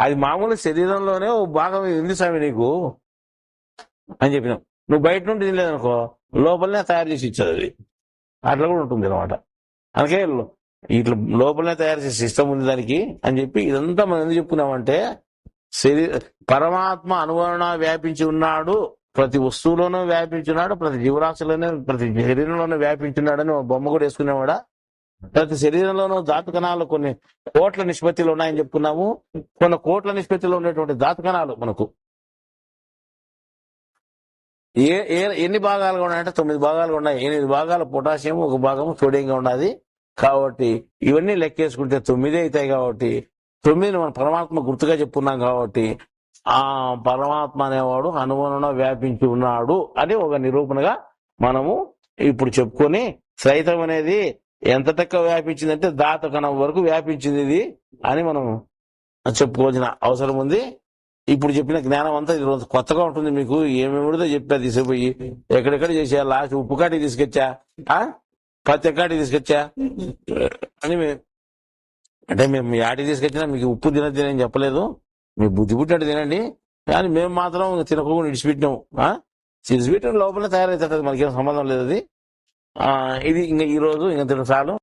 అది మామూలు శరీరంలోనే ఓ భాగం ఉంది స్వామి నీకు అని చెప్పినాం. నువ్వు బయట నుండి తినలేదనుకో లోపలనే తయారు చేసి ఇచ్చేది అది, అట్లా కూడా ఉంటుంది అనమాట. అందుకే ఇట్లా లోపలనే తయారు చేసే సిస్టమ్ ఉంది దానికి అని చెప్పి ఇదంతా మనం ఎందుకు చెప్పుకున్నామంటే పరమాత్మ అనుగుణంగా వ్యాపించి ఉన్నాడు, ప్రతి వస్తువులోనూ వ్యాపించున్నాడు, ప్రతి జీవరాశిలోనే ప్రతి శరీరంలోనూ వ్యాపించున్నాడని బొమ్మ కూడా వేసుకునేవాడా. ప్రతి శరీరంలోనూ ధాతు కణాలు కొన్ని కోట్ల నిష్పత్తిలో ఉన్నాయని చెప్పుకున్నాము. కొన్ని కోట్ల నిష్పత్తిలో ఉండేటువంటి ధాతు కణాలు మనకు ఎన్ని భాగాలుగా ఉన్నాయంటే 9 భాగాలుగా ఉన్నాయి. 8 భాగాలు పొటాషియం, 1 భాగం సోడియంగా ఉన్నది. కాబట్టి ఇవన్నీ లెక్కేసుకుంటే 9 అవుతాయి. కాబట్టి 9 మనం పరమాత్మ గుర్తుగా చెప్పుకున్నాం. కాబట్టి ఆ పరమాత్మ అనేవాడు అనుగుణంగా వ్యాపించి ఉన్నాడు అని ఒక నిరూపణగా మనము ఇప్పుడు చెప్పుకొని, శ్రైతం అనేది ఎంత తక్కువ వ్యాపించిందంటే దాత కణం వరకు వ్యాపించింది ఇది అని మనం చెప్పుకోవాల్సిన అవసరం ఉంది. ఇప్పుడు చెప్పిన జ్ఞానం అంతా ఇది కొత్తగా ఉంటుంది మీకు. ఏమేమిడితో చెప్పా తీసుకుపోయి ఎక్కడెక్కడ చేసా, లాస్ట్ ఉప్పు కాటికి తీసుకొచ్చా, పత్తి కాటికి తీసుకొచ్చా అని అంటే మేము యాటికి తీసుకొచ్చినా మీకు ఉప్పు తినని చెప్పలేదు. మీ బుద్ధి పుట్టినట్టు తినండి, కానీ మేము మాత్రం తినకుండా ఇడిచిపెట్టినాము. ఇడిచిపెట్టిన లోపల తయారవుతుంది, మనకేం సంబంధం లేదు అది. ఇది ఇంకా ఈ రోజు ఇంకా తిన చాలు.